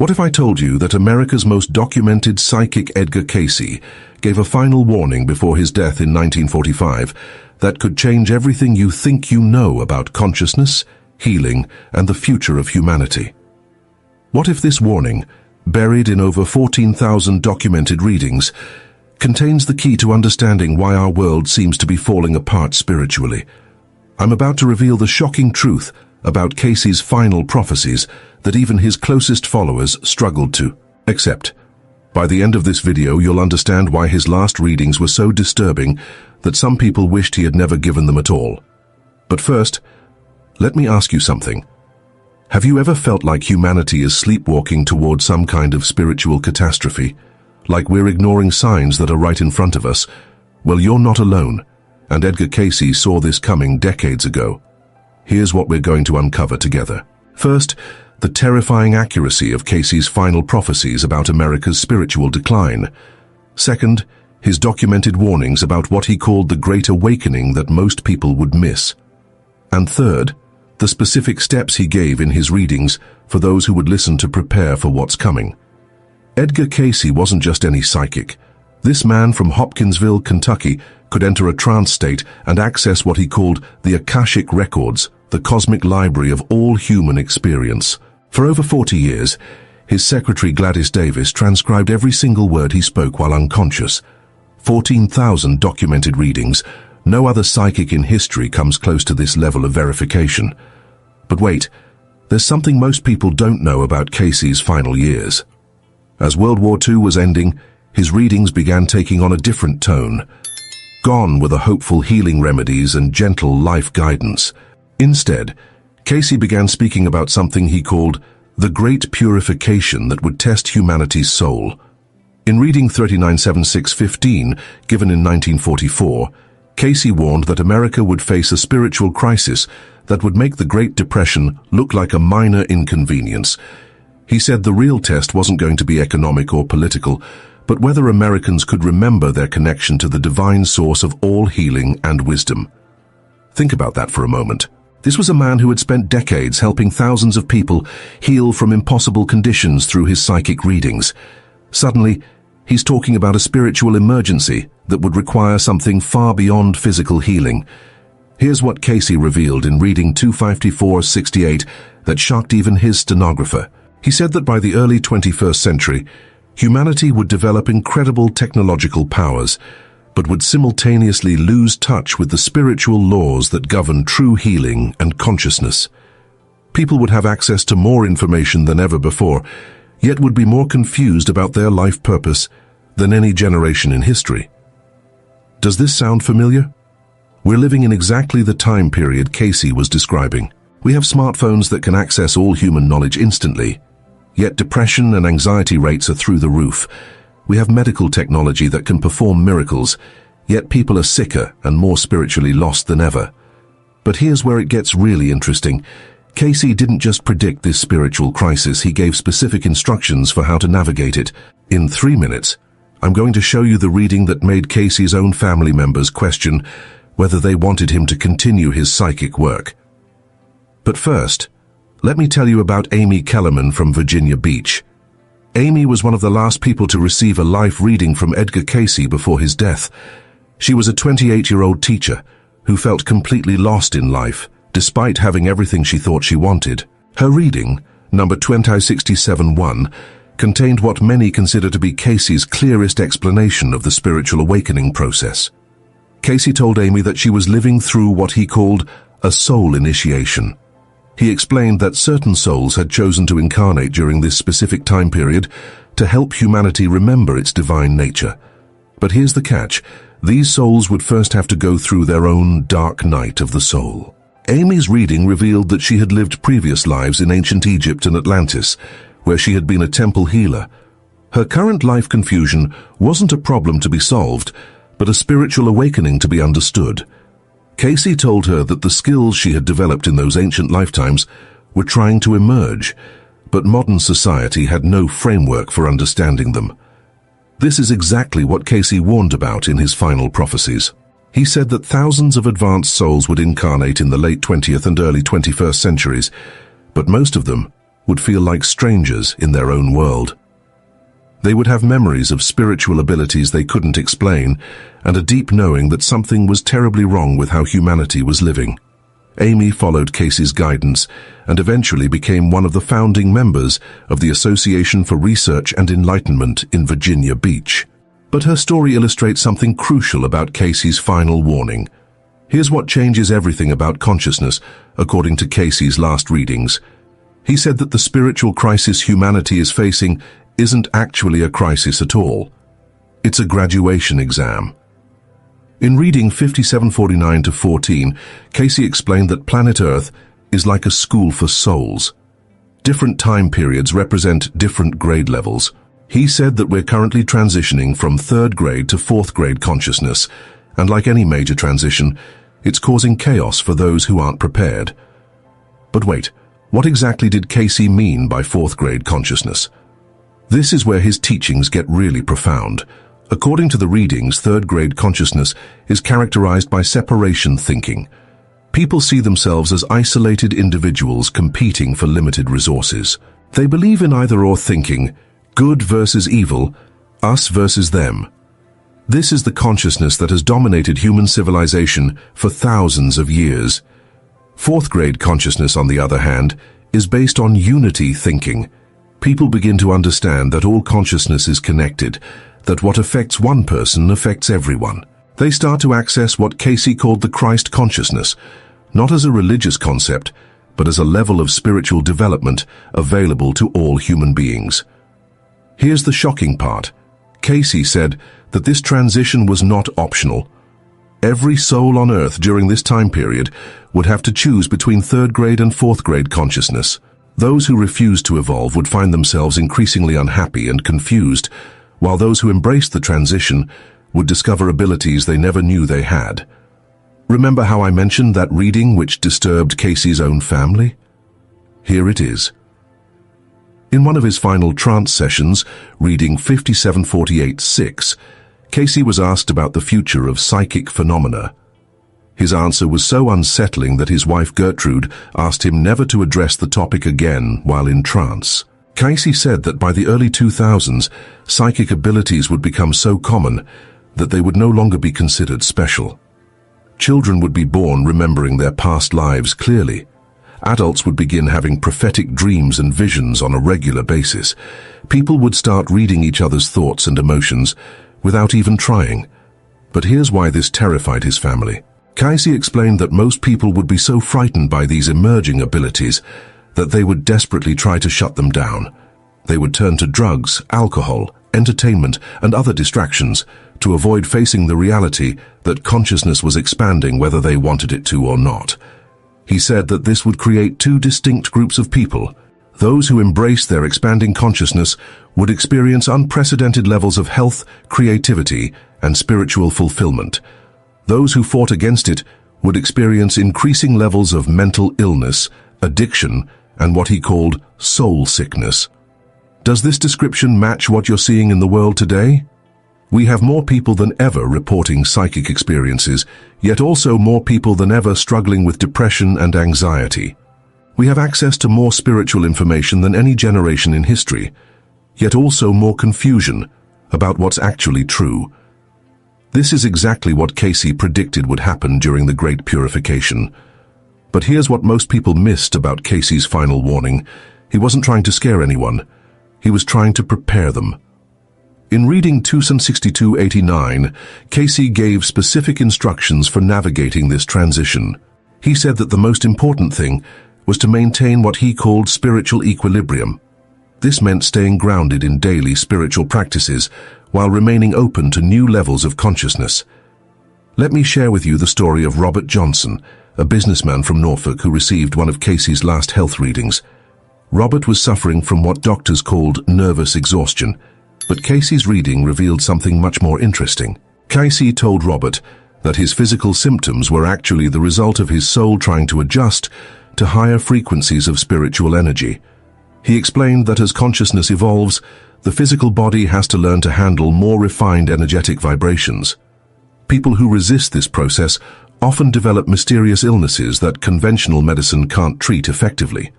What if I told you that America's most documented psychic Edgar Cayce gave a final warning before his death in 1945 that could change everything you think you know about consciousness, healing, and the future of humanity? What if this warning, buried in over 14,000 documented readings, contains the key to understanding why our world seems to be falling apart spiritually? I'm about to reveal the shocking truth about Cayce's final prophecies that even his closest followers struggled to accept. By the end of this video, you'll understand why his last readings were so disturbing that some people wished he had never given them at all. But first, let me ask you something. Have you ever felt like humanity is sleepwalking towards some kind of spiritual catastrophe? Like we're ignoring signs that are right in front of us? Well, you're not alone, and Edgar Cayce saw this coming decades ago. Here's what we're going to uncover together. First, the terrifying accuracy of Cayce's final prophecies about America's spiritual decline. Second, his documented warnings about what he called the Great Awakening that most people would miss. And third, the specific steps he gave in his readings for those who would listen to prepare for what's coming. Edgar Cayce wasn't just any psychic. This man from Hopkinsville, Kentucky, could enter a trance state and access what he called the Akashic Records, the cosmic library of all human experience. For over 40 years, his secretary Gladys Davis transcribed every single word he spoke while unconscious. 14,000 documented readings. No other psychic in history comes close to this level of verification. But wait, there's something most people don't know about Cayce's final years. As World War II was ending, his readings began taking on a different tone. Gone were the hopeful healing remedies and gentle life guidance. Instead, Cayce began speaking about something he called the Great Purification that would test humanity's soul. In reading 397615, given in 1944, Cayce warned that America would face a spiritual crisis that would make the Great Depression look like a minor inconvenience. He said the real test wasn't going to be economic or political, but whether Americans could remember their connection to the divine source of all healing and wisdom. Think about that for a moment. This was a man who had spent decades helping thousands of people heal from impossible conditions through his psychic readings. Suddenly, he's talking about a spiritual emergency that would require something far beyond physical healing. Here's what Cayce revealed in reading 25468 that shocked even his stenographer. He said that by the early 21st century, humanity would develop incredible technological powers, but would simultaneously lose touch with the spiritual laws that govern true healing and consciousness. People would have access to more information than ever before, yet would be more confused about their life purpose than any generation in history. Does this sound familiar? We're living in exactly the time period Cayce was describing. We have smartphones that can access all human knowledge instantly, yet depression and anxiety rates are through the roof. We have medical technology that can perform miracles, yet people are sicker and more spiritually lost than ever. But here's where it gets really interesting. Cayce didn't just predict this spiritual crisis, he gave specific instructions for how to navigate it. In 3 minutes, I'm going to show you the reading that made Cayce's own family members question whether they wanted him to continue his psychic work. But first, let me tell you about Amy Kellerman from Virginia Beach. Amy was one of the last people to receive a life reading from Edgar Cayce before his death. She was a 28-year-old teacher who felt completely lost in life, despite having everything she thought she wanted. Her reading, number 20671, contained what many consider to be Cayce's clearest explanation of the spiritual awakening process. Cayce told Amy that she was living through what he called a soul initiation. He explained that certain souls had chosen to incarnate during this specific time period to help humanity remember its divine nature. But here's the catch. These souls would first have to go through their own dark night of the soul. Amy's reading revealed that she had lived previous lives in ancient Egypt and Atlantis, where she had been a temple healer. Her current life confusion wasn't a problem to be solved, but a spiritual awakening to be understood. Cayce told her that the skills she had developed in those ancient lifetimes were trying to emerge, but modern society had no framework for understanding them. This is exactly what Cayce warned about in his final prophecies. He said that thousands of advanced souls would incarnate in the late 20th and early 21st centuries, but most of them would feel like strangers in their own world. They would have memories of spiritual abilities they couldn't explain, and a deep knowing that something was terribly wrong with how humanity was living. Amy followed Cayce's guidance and eventually became one of the founding members of the Association for Research and Enlightenment in Virginia Beach. But her story illustrates something crucial about Cayce's final warning. Here's what changes everything about consciousness, according to Cayce's last readings. He said that the spiritual crisis humanity is facing isn't actually a crisis at all. It's a graduation exam. In reading 5749-14, Cayce explained that planet Earth is like a school for souls. Different time periods represent different grade levels. He said that we're currently transitioning from third grade to fourth grade consciousness, and like any major transition, it's causing chaos for those who aren't prepared. But wait, what exactly did Cayce mean by fourth grade consciousness? This is where his teachings get really profound. According to the readings, third grade consciousness is characterized by separation thinking. People see themselves as isolated individuals competing for limited resources. They believe in either-or thinking, good versus evil, us versus them. This is the consciousness that has dominated human civilization for thousands of years. Fourth grade consciousness, on the other hand, is based on unity thinking. People begin to understand that all consciousness is connected, that what affects one person affects everyone. They start to access what Cayce called the Christ consciousness, not as a religious concept, but as a level of spiritual development available to all human beings. Here's the shocking part. Cayce said that this transition was not optional. Every soul on Earth during this time period would have to choose between third grade and fourth grade consciousness. Those who refused to evolve would find themselves increasingly unhappy and confused, while those who embraced the transition would discover abilities they never knew they had. Remember how I mentioned that reading which disturbed Cayce's own family? Here it is. In one of his final trance sessions, reading 5748-6, Cayce was asked about the future of psychic phenomena. His answer was so unsettling that his wife Gertrude asked him never to address the topic again while in trance. Cayce said that by the early 2000s, psychic abilities would become so common that they would no longer be considered special. Children would be born remembering their past lives clearly. Adults would begin having prophetic dreams and visions on a regular basis. People would start reading each other's thoughts and emotions without even trying. But here's why this terrified his family. Cayce explained that most people would be so frightened by these emerging abilities that they would desperately try to shut them down. They would turn to drugs, alcohol, entertainment, and other distractions to avoid facing the reality that consciousness was expanding whether they wanted it to or not. He said that this would create two distinct groups of people. Those who embraced their expanding consciousness would experience unprecedented levels of health, creativity, and spiritual fulfillment. Those who fought against it would experience increasing levels of mental illness, addiction, and what he called soul sickness. Does this description match what you're seeing in the world today? We have more people than ever reporting psychic experiences, yet also more people than ever struggling with depression and anxiety. We have access to more spiritual information than any generation in history, yet also more confusion about what's actually true. This is exactly what Cayce predicted would happen during the Great Purification. But here's what most people missed about Cayce's final warning. He wasn't trying to scare anyone. He was trying to prepare them. In reading 262-89, Cayce gave specific instructions for navigating this transition. He said that the most important thing was to maintain what he called spiritual equilibrium. This meant staying grounded in daily spiritual practices while remaining open to new levels of consciousness. Let me share with you the story of Robert Johnson, a businessman from Norfolk who received one of Cayce's last health readings. Robert was suffering from what doctors called nervous exhaustion, but Cayce's reading revealed something much more interesting. Cayce told Robert that his physical symptoms were actually the result of his soul trying to adjust to higher frequencies of spiritual energy. He explained that as consciousness evolves, the physical body has to learn to handle more refined energetic vibrations. People who resist this process often develop mysterious illnesses that conventional medicine can't treat effectively.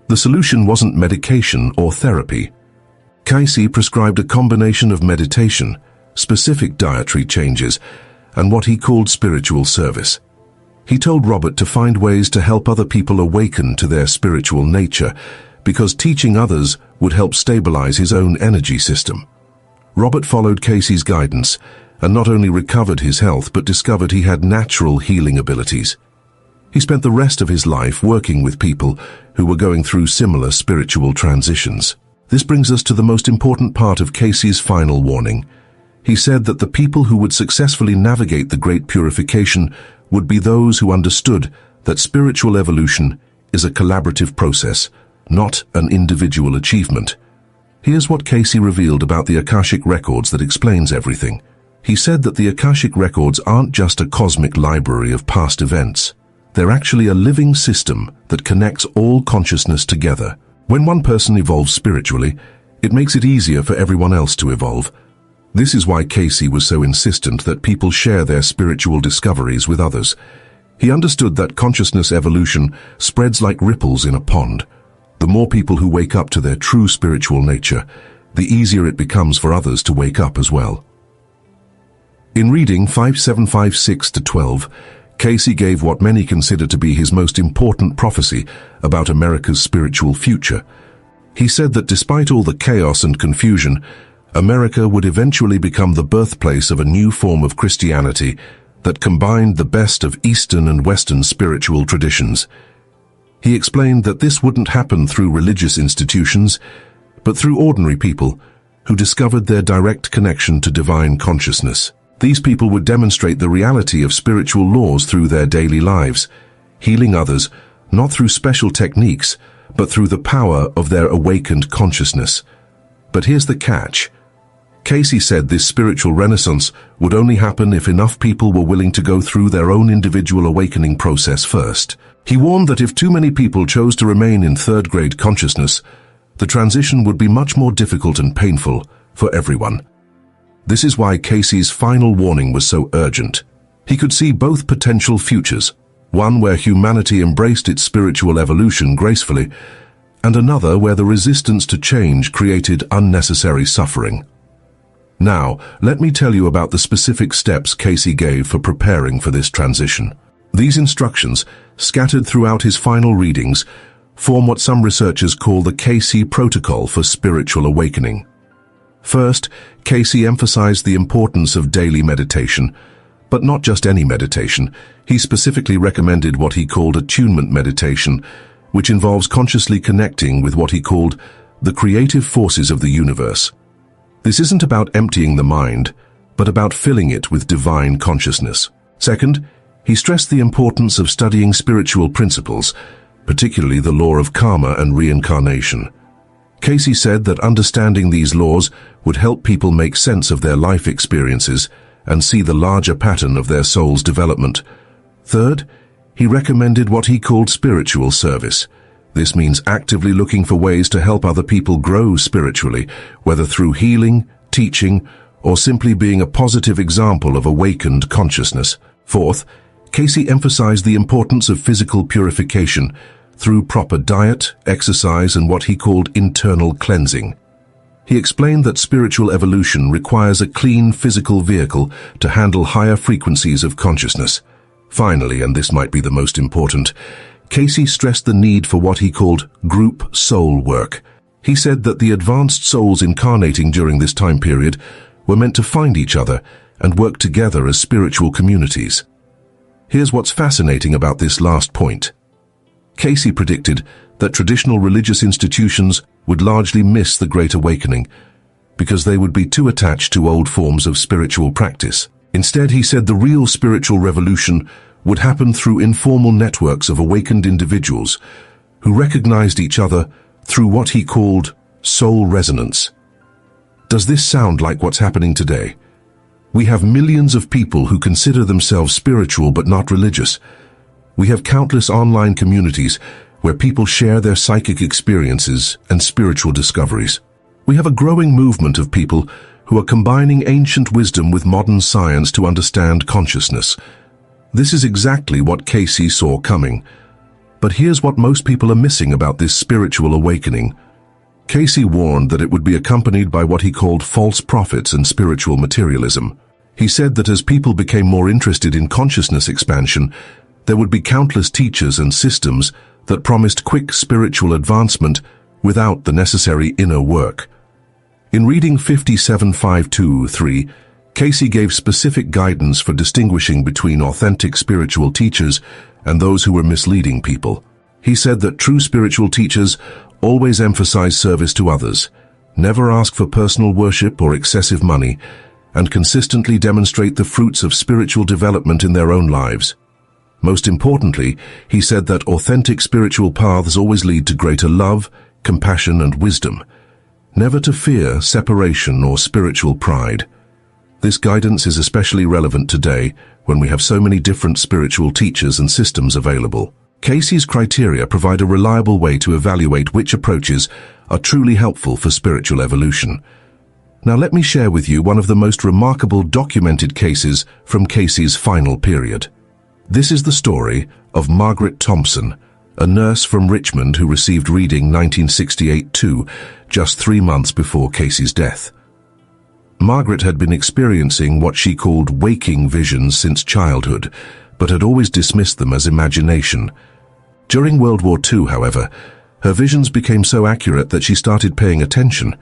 The solution wasn't medication or therapy. Cayce prescribed a combination of meditation, specific dietary changes, and what he called spiritual service. He told Robert to find ways to help other people awaken to their spiritual nature, because teaching others would help stabilize his own energy system. Robert followed Cayce's guidance, and not only recovered his health but discovered he had natural healing abilities. He spent the rest of his life working with people who were going through similar spiritual transitions. This brings us to the most important part of Cayce's final warning. He said that the people who would successfully navigate the Great Purification would be those who understood that spiritual evolution is a collaborative process, not an individual achievement. Here's what Cayce revealed about the Akashic records that explains everything. He said that the Akashic records aren't just a cosmic library of past events. They're actually a living system that connects all consciousness together. When one person evolves spiritually, it makes it easier for everyone else to evolve. This is why Cayce was so insistent that people share their spiritual discoveries with others. He understood that consciousness evolution spreads like ripples in a pond. The more people who wake up to their true spiritual nature, the easier it becomes for others to wake up as well. In reading 5756-12, Cayce gave what many consider to be his most important prophecy about America's spiritual future. He said that despite all the chaos and confusion, America would eventually become the birthplace of a new form of Christianity that combined the best of Eastern and Western spiritual traditions. He explained that this wouldn't happen through religious institutions, but through ordinary people who discovered their direct connection to divine consciousness. These people would demonstrate the reality of spiritual laws through their daily lives, healing others not through special techniques, but through the power of their awakened consciousness. But here's the catch. Cayce said this spiritual renaissance would only happen if enough people were willing to go through their own individual awakening process first. He warned that if too many people chose to remain in third-grade consciousness, the transition would be much more difficult and painful for everyone. This is why Cayce's final warning was so urgent. He could see both potential futures, one where humanity embraced its spiritual evolution gracefully, and another where the resistance to change created unnecessary suffering. Now, let me tell you about the specific steps Cayce gave for preparing for this transition. These instructions, scattered throughout his final readings, form what some researchers call the Cayce Protocol for Spiritual Awakening. First, Cayce emphasized the importance of daily meditation, but not just any meditation. He specifically recommended what he called attunement meditation, which involves consciously connecting with what he called the creative forces of the universe. This isn't about emptying the mind, but about filling it with divine consciousness. Second, he stressed the importance of studying spiritual principles, particularly the law of karma and reincarnation. Cayce said that understanding these laws would help people make sense of their life experiences and see the larger pattern of their soul's development. Third, he recommended what he called spiritual service. This means actively looking for ways to help other people grow spiritually, whether through healing, teaching, or simply being a positive example of awakened consciousness. Fourth, Cayce emphasized the importance of physical purification through proper diet, exercise, and what he called internal cleansing. He explained that spiritual evolution requires a clean physical vehicle to handle higher frequencies of consciousness. Finally, and this might be the most important, Cayce stressed the need for what he called group soul work. He said that the advanced souls incarnating during this time period were meant to find each other and work together as spiritual communities. Here's what's fascinating about this last point. Cayce predicted that traditional religious institutions would largely miss the Great Awakening because they would be too attached to old forms of spiritual practice. Instead, he said the real spiritual revolution would happen through informal networks of awakened individuals who recognized each other through what he called soul resonance. Does this sound like what's happening today? We have millions of people who consider themselves spiritual but not religious. We have countless online communities where people share their psychic experiences and spiritual discoveries. We have a growing movement of people who are combining ancient wisdom with modern science to understand consciousness. This is exactly what Cayce saw coming. But here's what most people are missing about this spiritual awakening. Cayce warned that it would be accompanied by what he called false prophets and spiritual materialism. He said that as people became more interested in consciousness expansion, there would be countless teachers and systems that promised quick spiritual advancement without the necessary inner work. In reading 57.523, Cayce gave specific guidance for distinguishing between authentic spiritual teachers and those who were misleading people. He said that true spiritual teachers always emphasize service to others, never ask for personal worship or excessive money, and consistently demonstrate the fruits of spiritual development in their own lives. Most importantly, he said that authentic spiritual paths always lead to greater love, compassion, and wisdom, never to fear, separation, or spiritual pride. This guidance is especially relevant today when we have so many different spiritual teachers and systems available. Cayce's criteria provide a reliable way to evaluate which approaches are truly helpful for spiritual evolution. Now let me share with you one of the most remarkable documented cases from Cayce's final period. This is the story of Margaret Thompson, a nurse from Richmond who received reading 1968-2, just 3 months before Cayce's death. Margaret had been experiencing what she called waking visions since childhood, but had always dismissed them as imagination. During World War II, however, her visions became so accurate that she started paying attention.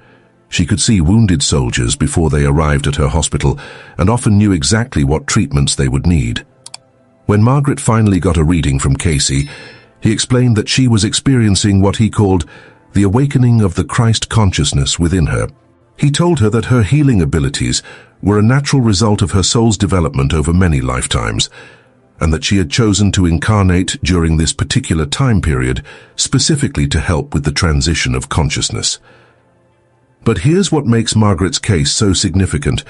She could see wounded soldiers before they arrived at her hospital and often knew exactly what treatments they would need. When Margaret finally got a reading from Cayce, he explained that she was experiencing what he called the awakening of the Christ consciousness within her. He told her that her healing abilities were a natural result of her soul's development over many lifetimes, and that she had chosen to incarnate during this particular time period specifically to help with the transition of consciousness. But here's what makes Margaret's case so significant.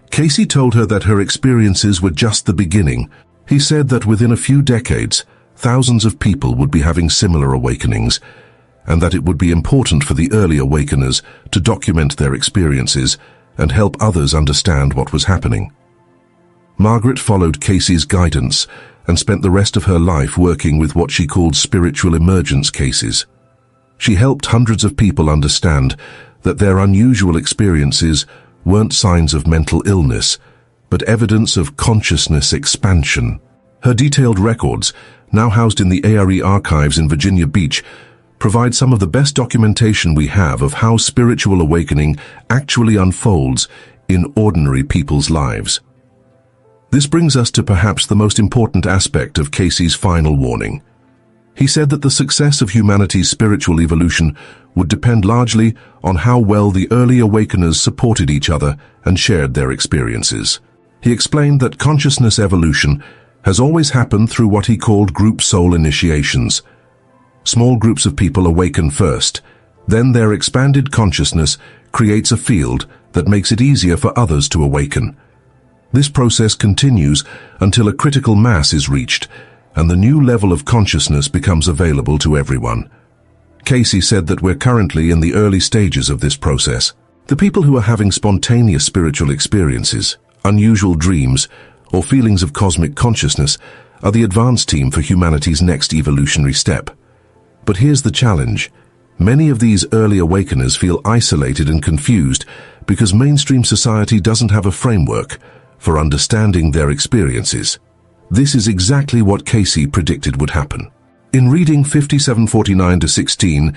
Cayce told her that her experiences were just the beginning. He said that within a few decades, thousands of people would be having similar awakenings, and that it would be important for the early awakeners to document their experiences and help others understand what was happening. Margaret followed Cayce's guidance and spent the rest of her life working with what she called spiritual emergence cases. She helped hundreds of people understand that their unusual experiences weren't signs of mental illness, but evidence of consciousness expansion. Her detailed records, now housed in the ARE archives in Virginia Beach, provide some of the best documentation we have of how spiritual awakening actually unfolds in ordinary people's lives. This brings us to perhaps the most important aspect of Cayce's final warning. He said that the success of humanity's spiritual evolution would depend largely on how well the early awakeners supported each other and shared their experiences. He explained that consciousness evolution has always happened through what he called group soul initiations. Small groups of people awaken first, then their expanded consciousness creates a field that makes it easier for others to awaken. This process continues until a critical mass is reached and the new level of consciousness becomes available to everyone. Cayce said that we're currently in the early stages of this process. The people who are having spontaneous spiritual experiences, unusual dreams, or feelings of cosmic consciousness are the advanced team for humanity's next evolutionary step. But here's the challenge. Many of these early awakeners feel isolated and confused because mainstream society doesn't have a framework for understanding their experiences. This is exactly what Cayce predicted would happen. In reading 5749-16,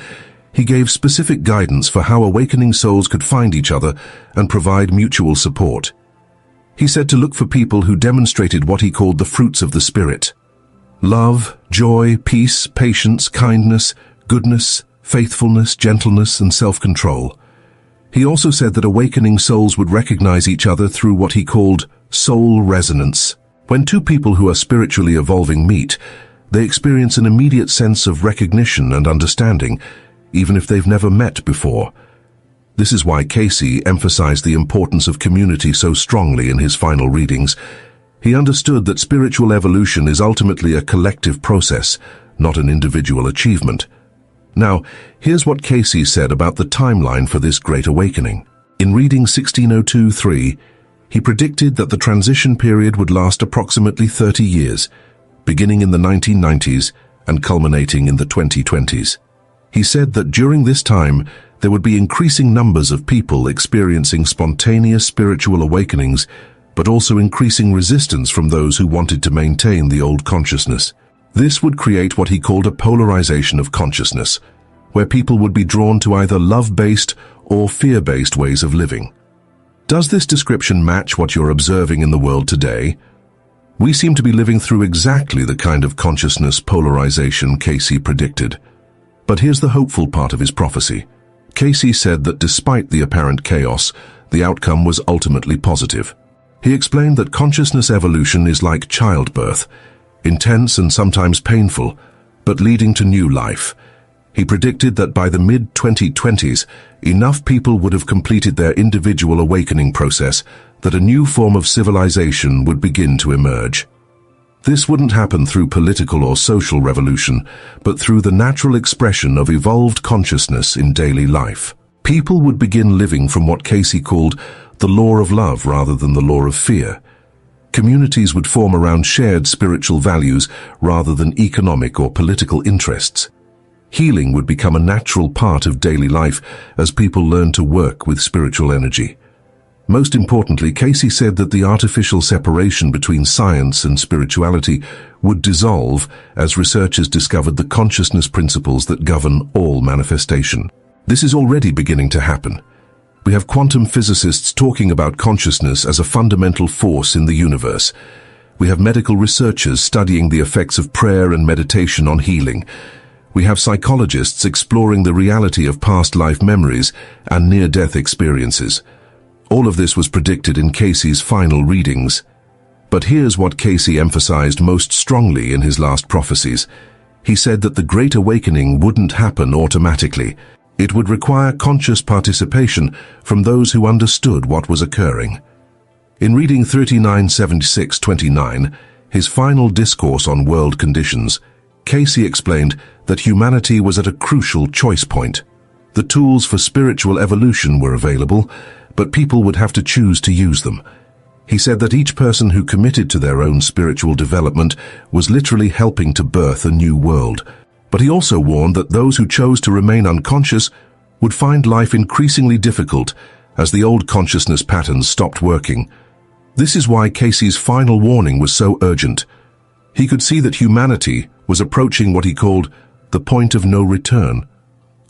he gave specific guidance for how awakening souls could find each other and provide mutual support. He said to look for people who demonstrated what he called the fruits of the Spirit: love, joy, peace, patience, kindness, goodness, faithfulness, gentleness, and self-control. He also said that awakening souls would recognize each other through what he called soul resonance. When two people who are spiritually evolving meet, they experience an immediate sense of recognition and understanding, even if they've never met before. This is why Cayce emphasized the importance of community so strongly in his final readings. He understood that spiritual evolution is ultimately a collective process, not an individual achievement. Now, here's what Cayce said about the timeline for this great awakening. In reading 1602-3, he predicted that the transition period would last approximately 30 years, beginning in the 1990s and culminating in the 2020s. He said that during this time, there would be increasing numbers of people experiencing spontaneous spiritual awakenings, but also increasing resistance from those who wanted to maintain the old consciousness. This would create what he called a polarization of consciousness, where people would be drawn to either love-based or fear-based ways of living. Does this description match what you're observing in the world today? We seem to be living through exactly the kind of consciousness polarization Cayce predicted. But here's the hopeful part of his prophecy. Cayce said that despite the apparent chaos, the outcome was ultimately positive. He explained that consciousness evolution is like childbirth, intense and sometimes painful, but leading to new life. He predicted that by the mid-2020s, enough people would have completed their individual awakening process that a new form of civilization would begin to emerge. This wouldn't happen through political or social revolution, but through the natural expression of evolved consciousness in daily life. People would begin living from what Cayce called the law of love rather than the law of fear. Communities would form around shared spiritual values rather than economic or political interests. Healing would become a natural part of daily life as people learn to work with spiritual energy. Most importantly, Cayce said that the artificial separation between science and spirituality would dissolve as researchers discovered the consciousness principles that govern all manifestation. This is already beginning to happen. We have quantum physicists talking about consciousness as a fundamental force in the universe. We have medical researchers studying the effects of prayer and meditation on healing. We have psychologists exploring the reality of past life memories and near-death experiences. All of this was predicted in Cayce's final readings. But here's what Cayce emphasized most strongly in his last prophecies. He said that the Great Awakening wouldn't happen automatically. It would require conscious participation from those who understood what was occurring. In reading 3976-29, his final discourse on world conditions, Cayce explained that humanity was at a crucial choice point. The tools for spiritual evolution were available, but people would have to choose to use them. He said that each person who committed to their own spiritual development was literally helping to birth a new world. But he also warned that those who chose to remain unconscious would find life increasingly difficult as the old consciousness patterns stopped working. This is why Cayce's final warning was so urgent. He could see that humanity was approaching what he called the point of no return.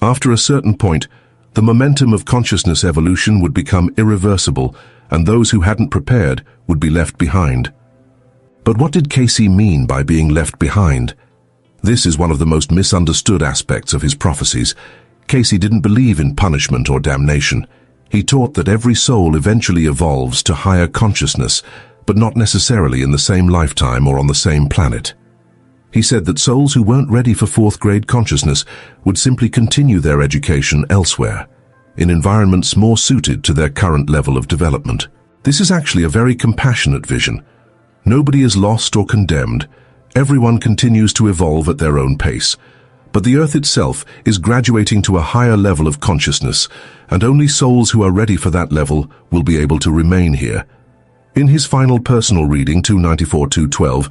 After a certain point, the momentum of consciousness evolution would become irreversible, and those who hadn't prepared would be left behind. But what did Cayce mean by being left behind? This is one of the most misunderstood aspects of his prophecies. Cayce didn't believe in punishment or damnation. He taught that every soul eventually evolves to higher consciousness, but not necessarily in the same lifetime or on the same planet. He said that souls who weren't ready for fourth-grade consciousness would simply continue their education elsewhere, in environments more suited to their current level of development. This is actually a very compassionate vision. Nobody is lost or condemned. Everyone continues to evolve at their own pace. But the Earth itself is graduating to a higher level of consciousness, and only souls who are ready for that level will be able to remain here. In his final personal reading, 294-212,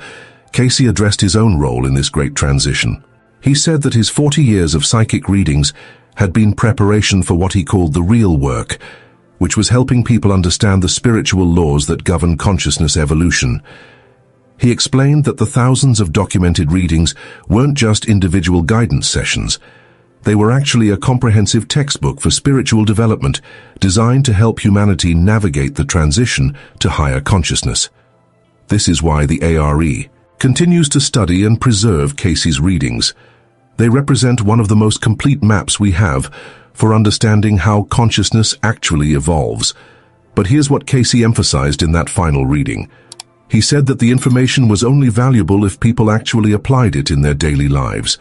Cayce addressed his own role in this great transition. He said that his 40 years of psychic readings had been preparation for what he called the real work, which was helping people understand the spiritual laws that govern consciousness evolution. He explained that the thousands of documented readings weren't just individual guidance sessions. They were actually a comprehensive textbook for spiritual development designed to help humanity navigate the transition to higher consciousness. This is why the ARE continues to study and preserve Cayce's readings. They represent one of the most complete maps we have for understanding how consciousness actually evolves. But here's what Cayce emphasized in that final reading. He said that the information was only valuable if people actually applied it in their daily lives.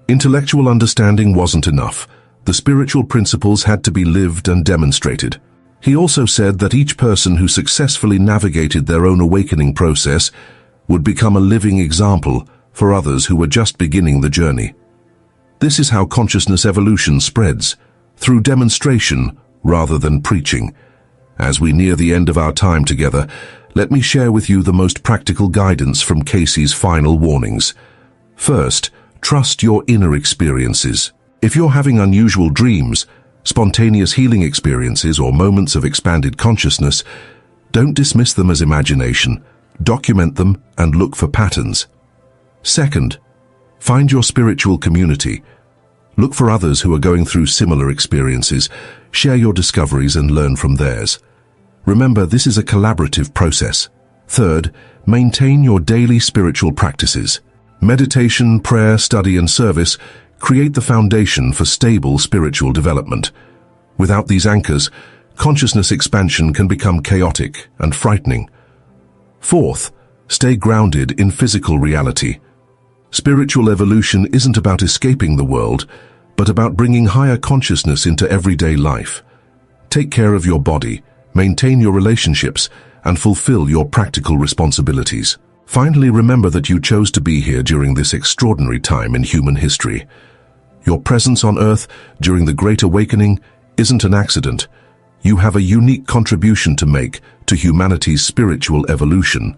Intellectual understanding wasn't enough. The spiritual principles had to be lived and demonstrated. He also said that each person who successfully navigated their own awakening process would become a living example for others who were just beginning the journey. This is how consciousness evolution spreads, through demonstration rather than preaching. As we near the end of our time together, let me share with you the most practical guidance from Cayce's final warnings. First, Trust your inner experiences. If you're having unusual dreams, spontaneous healing experiences, or moments of expanded consciousness, don't dismiss them as imagination. Document them and look for patterns. Second, find your spiritual community. Look for others who are going through similar experiences. Share your discoveries and learn from theirs. Remember, this is a collaborative process. Third, maintain your daily spiritual practices. Meditation, prayer, study, and service create the foundation for stable spiritual development. Without these anchors, consciousness expansion can become chaotic and frightening. Fourth, stay grounded in physical reality. Spiritual evolution isn't about escaping the world, but about bringing higher consciousness into everyday life. Take care of your body, maintain your relationships, and fulfill your practical responsibilities. Finally, remember that you chose to be here during this extraordinary time in human history. Your presence on Earth during the Great Awakening isn't an accident. You have a unique contribution to make to humanity's spiritual evolution.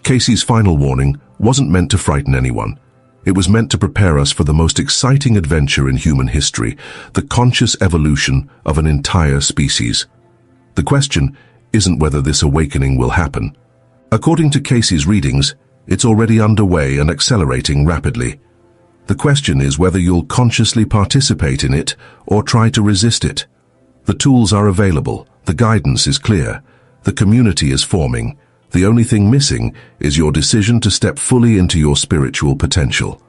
Cayce's final warning wasn't meant to frighten anyone. It was meant to prepare us for the most exciting adventure in human history, the conscious evolution of an entire species. The question isn't whether this awakening will happen. According to Cayce's readings, it's already underway and accelerating rapidly. The question is whether you'll consciously participate in it or try to resist it. The tools are available, the guidance is clear, the community is forming. The only thing missing is your decision to step fully into your spiritual potential.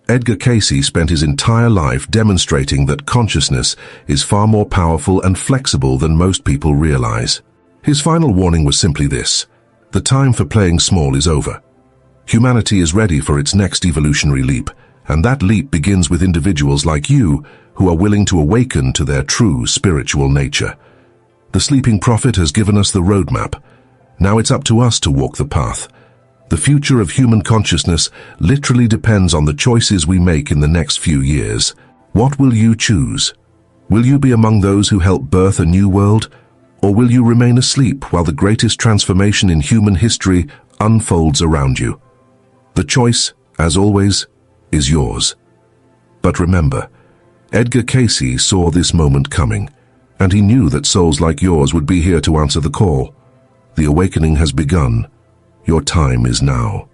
Edgar Cayce spent his entire life demonstrating that consciousness is far more powerful and flexible than most people realize. His final warning was simply this: the time for playing small is over. Humanity is ready for its next evolutionary leap, and that leap begins with individuals like you who are willing to awaken to their true spiritual nature. The sleeping prophet has given us the roadmap. Now it's up to us to walk the path. The future of human consciousness literally depends on the choices we make in the next few years. What will you choose? Will you be among those who help birth a new world? Or will you remain asleep while the greatest transformation in human history unfolds around you? The choice, as always, is yours. But remember, Edgar Cayce saw this moment coming, and he knew that souls like yours would be here to answer the call. The awakening has begun. Your time is now.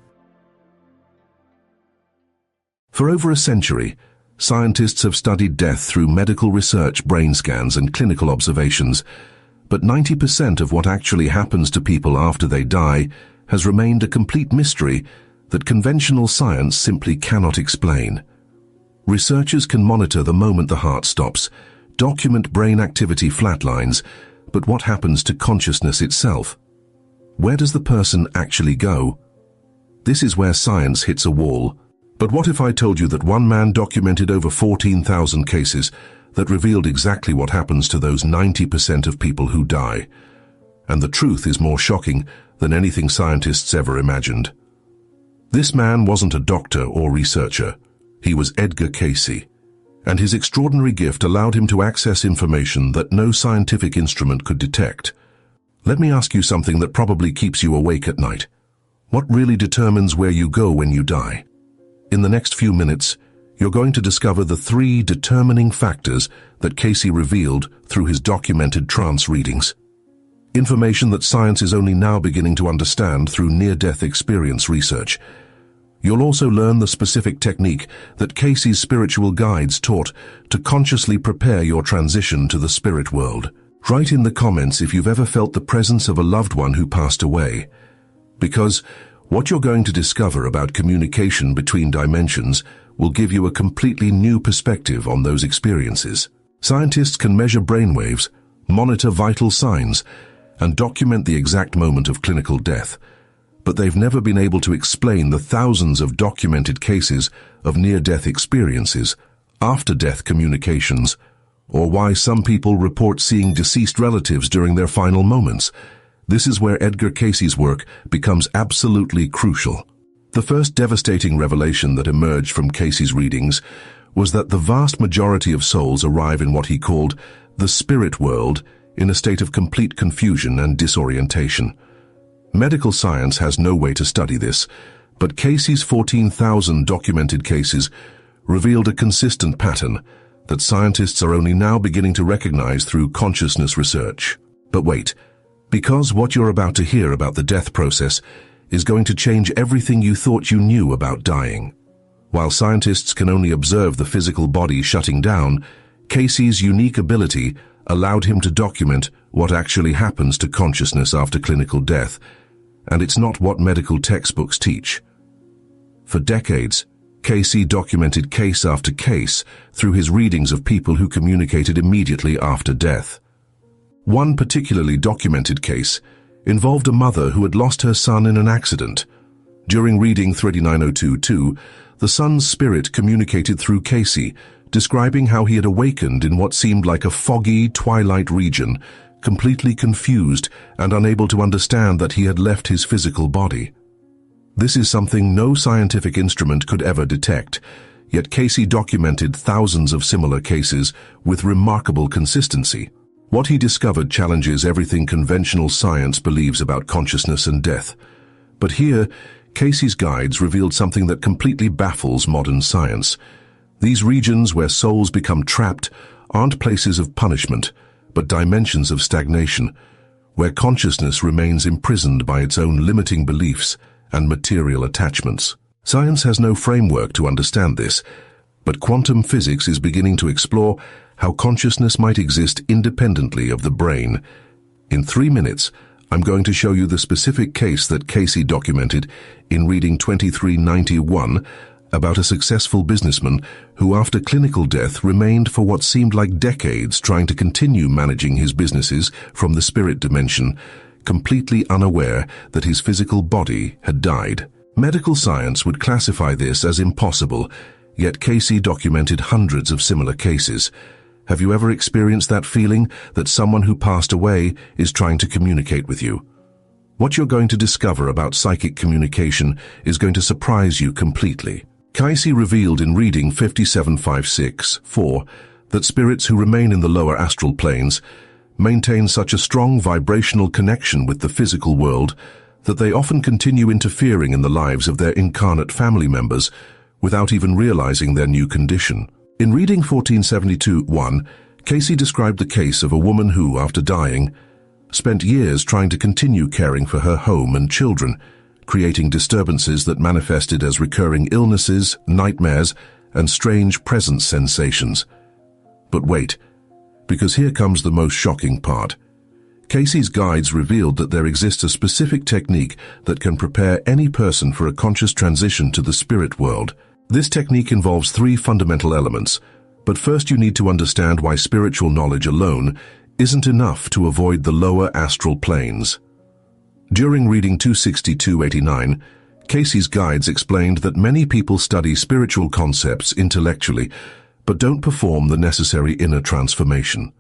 For over a century, scientists have studied death through medical research, brain scans, and clinical observations, but 90% of what actually happens to people after they die has remained a complete mystery that conventional science simply cannot explain. Researchers can monitor the moment the heart stops, document brain activity flatlines, but what happens to consciousness itself? Where does the person actually go? This is where science hits a wall. But what if I told you that one man documented over 14,000 cases that revealed exactly what happens to those 90% of people who die? And the truth is more shocking than anything scientists ever imagined. This man wasn't a doctor or researcher. He was Edgar Cayce, and his extraordinary gift allowed him to access information that no scientific instrument could detect. Let me ask you something that probably keeps you awake at night. What really determines where you go when you die? In the next few minutes, you're going to discover the 3 determining factors that Cayce revealed through his documented trance readings. Information that science is only now beginning to understand through near-death experience research. You'll also learn the specific technique that Cayce's spiritual guides taught to consciously prepare your transition to the spirit world. Write in the comments if you've ever felt the presence of a loved one who passed away. Because what you're going to discover about communication between dimensions will give you a completely new perspective on those experiences. Scientists can measure brainwaves, monitor vital signs, and document the exact moment of clinical death, but they've never been able to explain the thousands of documented cases of near-death experiences, after-death communications, or why some people report seeing deceased relatives during their final moments. This is where Edgar Cayce's work becomes absolutely crucial. The first devastating revelation that emerged from Cayce's readings was that the vast majority of souls arrive in what he called the spirit world in a state of complete confusion and disorientation. Medical science has no way to study this, But Cayce's 14,000 documented cases revealed a consistent pattern that scientists are only now beginning to recognize through consciousness research. But wait, because what you're about to hear about the death process is going to change everything you thought you knew about dying. While scientists can only observe the physical body shutting down, Cayce's unique ability allowed him to document what actually happens to consciousness after clinical death, and it's not what medical textbooks teach. For decades, Cayce documented case after case through his readings of people who communicated immediately after death. One particularly documented case involved a mother who had lost her son in an accident. During reading 39022, the son's spirit communicated through Cayce, describing how he had awakened in what seemed like a foggy twilight region, completely confused and unable to understand that he had left his physical body. This is something no scientific instrument could ever detect, yet Cayce documented thousands of similar cases with remarkable consistency. What he discovered challenges everything conventional science believes about consciousness and death. But here, Cayce's guides revealed something that completely baffles modern science. These regions where souls become trapped aren't places of punishment, but dimensions of stagnation, where consciousness remains imprisoned by its own limiting beliefs and material attachments. Science has no framework to understand this, but quantum physics is beginning to explore how consciousness might exist independently of the brain. In 3 minutes, I'm going to show you the specific case that Cayce documented in reading 2391 about a successful businessman who, after clinical death, remained for what seemed like decades trying to continue managing his businesses from the spirit dimension, completely unaware that his physical body had died. Medical science would classify this as impossible, yet Cayce documented hundreds of similar cases. Have you ever experienced that feeling that someone who passed away is trying to communicate with you? What you're going to discover about psychic communication is going to surprise you completely. Cayce revealed in reading 5756-4 that spirits who remain in the lower astral planes maintain such a strong vibrational connection with the physical world that they often continue interfering in the lives of their incarnate family members without even realizing their new condition. In reading 1472-1, Cayce described the case of a woman who, after dying, spent years trying to continue caring for her home and children, creating disturbances that manifested as recurring illnesses, nightmares, and strange presence sensations. But wait, because here comes the most shocking part. Cayce's guides revealed that there exists a specific technique that can prepare any person for a conscious transition to the spirit world. This technique involves 3 fundamental elements, but first you need to understand why spiritual knowledge alone isn't enough to avoid the lower astral planes. During reading 26289, Cayce's guides explained that many people study spiritual concepts intellectually, but don't perform the necessary inner transformation.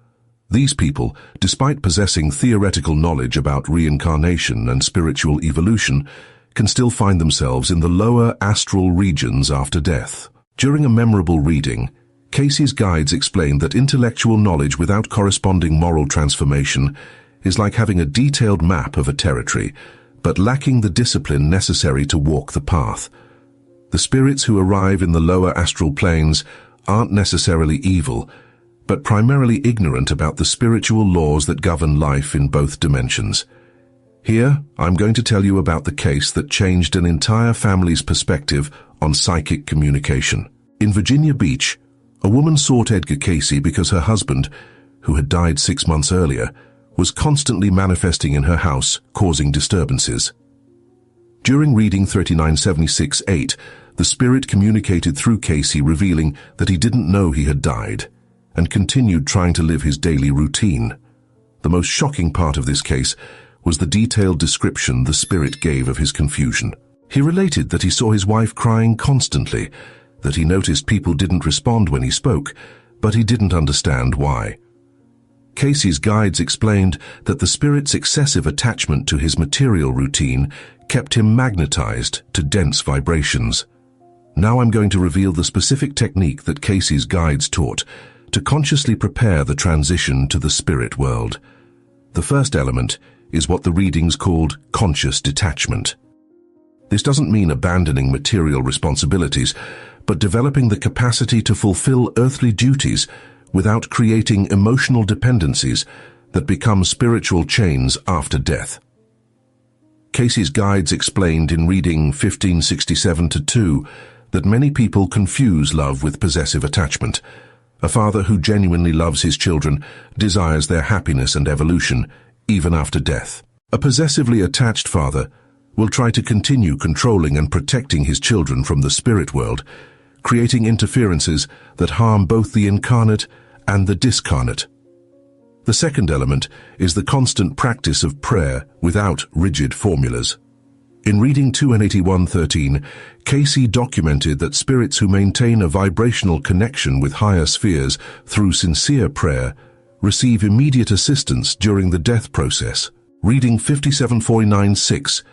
These people, despite possessing theoretical knowledge about reincarnation and spiritual evolution, can still find themselves in the lower astral regions after death. During a memorable reading, Cayce's guides explained that intellectual knowledge without corresponding moral transformation is like having a detailed map of a territory, but lacking the discipline necessary to walk the path. The spirits who arrive in the lower astral planes aren't necessarily evil, but primarily ignorant about the spiritual laws that govern life in both dimensions. Here, I'm going to tell you about the case that changed an entire family's perspective on psychic communication. In Virginia Beach, a woman sought Edgar Cayce because her husband, who had died 6 months earlier, was constantly manifesting in her house, causing disturbances. During reading 3976-8, the spirit communicated through Cayce, revealing that he didn't know he had died, and continued trying to live his daily routine. The most shocking part of this case was the detailed description the spirit gave of his confusion. He related that he saw his wife crying constantly, that he noticed people didn't respond when he spoke, but he didn't understand why. Cayce's guides explained that the spirit's excessive attachment to his material routine kept him magnetized to dense vibrations. Now I'm going to reveal the specific technique that Cayce's guides taught to consciously prepare the transition to the spirit world. The first element is what the readings called conscious detachment. This doesn't mean abandoning material responsibilities, but developing the capacity to fulfill earthly duties without creating emotional dependencies that become spiritual chains after death. Cayce's guides explained in reading 1567-2 that many people confuse love with possessive attachment. A father who genuinely loves his children desires their happiness and evolution, even after death. A possessively attached father will try to continue controlling and protecting his children from the spirit world, creating interferences that harm both the incarnate and the discarnate. The second element is the constant practice of prayer without rigid formulas. In reading 281:13, Cayce documented that spirits who maintain a vibrational connection with higher spheres through sincere prayer receive immediate assistance during the death process. Reading 57:49-6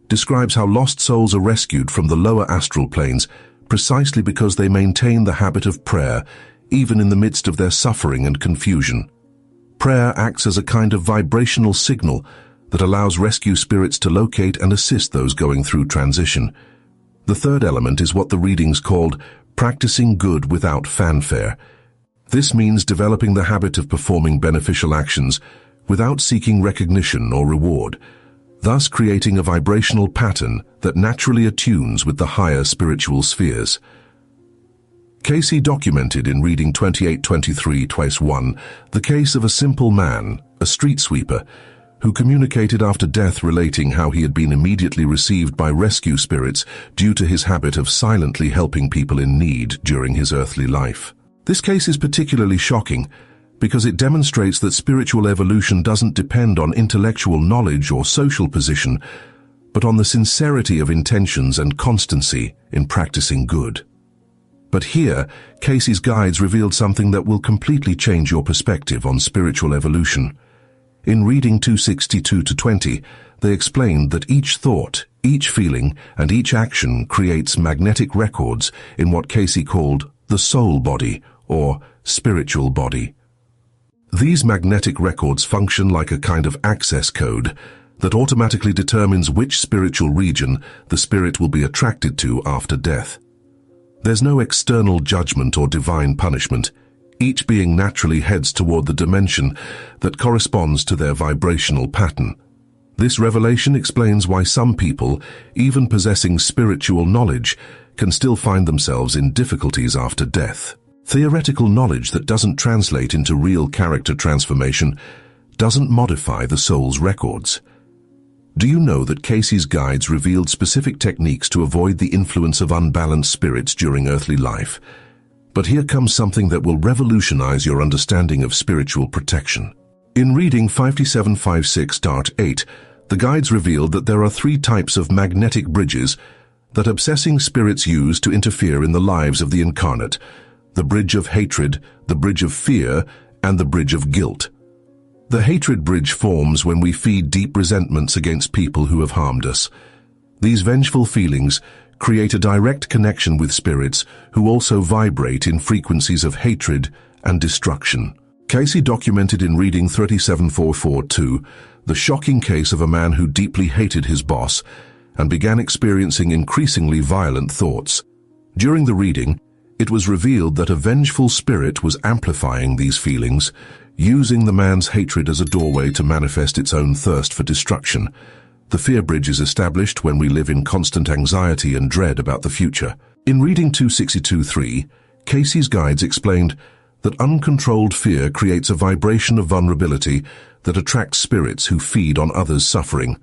describes how lost souls are rescued from the lower astral planes precisely because they maintain the habit of prayer, even in the midst of their suffering and confusion. Prayer acts as a kind of vibrational signal that allows rescue spirits to locate and assist those going through transition. The third element is what the readings called practicing good without fanfare. This means developing the habit of performing beneficial actions without seeking recognition or reward, thus creating a vibrational pattern that naturally attunes with the higher spiritual spheres. Cayce documented in reading 28:23-1 the case of a simple man, a street sweeper, who communicated after death relating how he had been immediately received by rescue spirits due to his habit of silently helping people in need during his earthly life. This case is particularly shocking because it demonstrates that spiritual evolution doesn't depend on intellectual knowledge or social position, but on the sincerity of intentions and constancy in practicing good. But here, Cayce's guides revealed something that will completely change your perspective on spiritual evolution. In reading 262-20, they explained that each thought, each feeling, and each action creates magnetic records in what Cayce called the soul body, or spiritual body. These magnetic records function like a kind of access code that automatically determines which spiritual region the spirit will be attracted to after death. There's no external judgment or divine punishment. Each being naturally heads toward the dimension that corresponds to their vibrational pattern. This revelation explains why some people, even possessing spiritual knowledge, can still find themselves in difficulties after death. Theoretical knowledge that doesn't translate into real character transformation doesn't modify the soul's records. Do you know that Cayce's guides revealed specific techniques to avoid the influence of unbalanced spirits during earthly life? But here comes something that will revolutionize your understanding of spiritual protection. In reading 5756-8, the guides revealed that there are 3 types of magnetic bridges that obsessing spirits use to interfere in the lives of the incarnate: the bridge of hatred, the bridge of fear, and the bridge of guilt. The hatred bridge forms when we feed deep resentments against people who have harmed us. These vengeful feelings create a direct connection with spirits who also vibrate in frequencies of hatred and destruction. Cayce documented in reading 37:442 the shocking case of a man who deeply hated his boss and began experiencing increasingly violent thoughts. During the reading, it was revealed that a vengeful spirit was amplifying these feelings, using the man's hatred as a doorway to manifest its own thirst for destruction. The fear bridge is established when we live in constant anxiety and dread about the future. In reading 262:3, Cayce's guides explained that uncontrolled fear creates a vibration of vulnerability that attracts spirits who feed on others' suffering.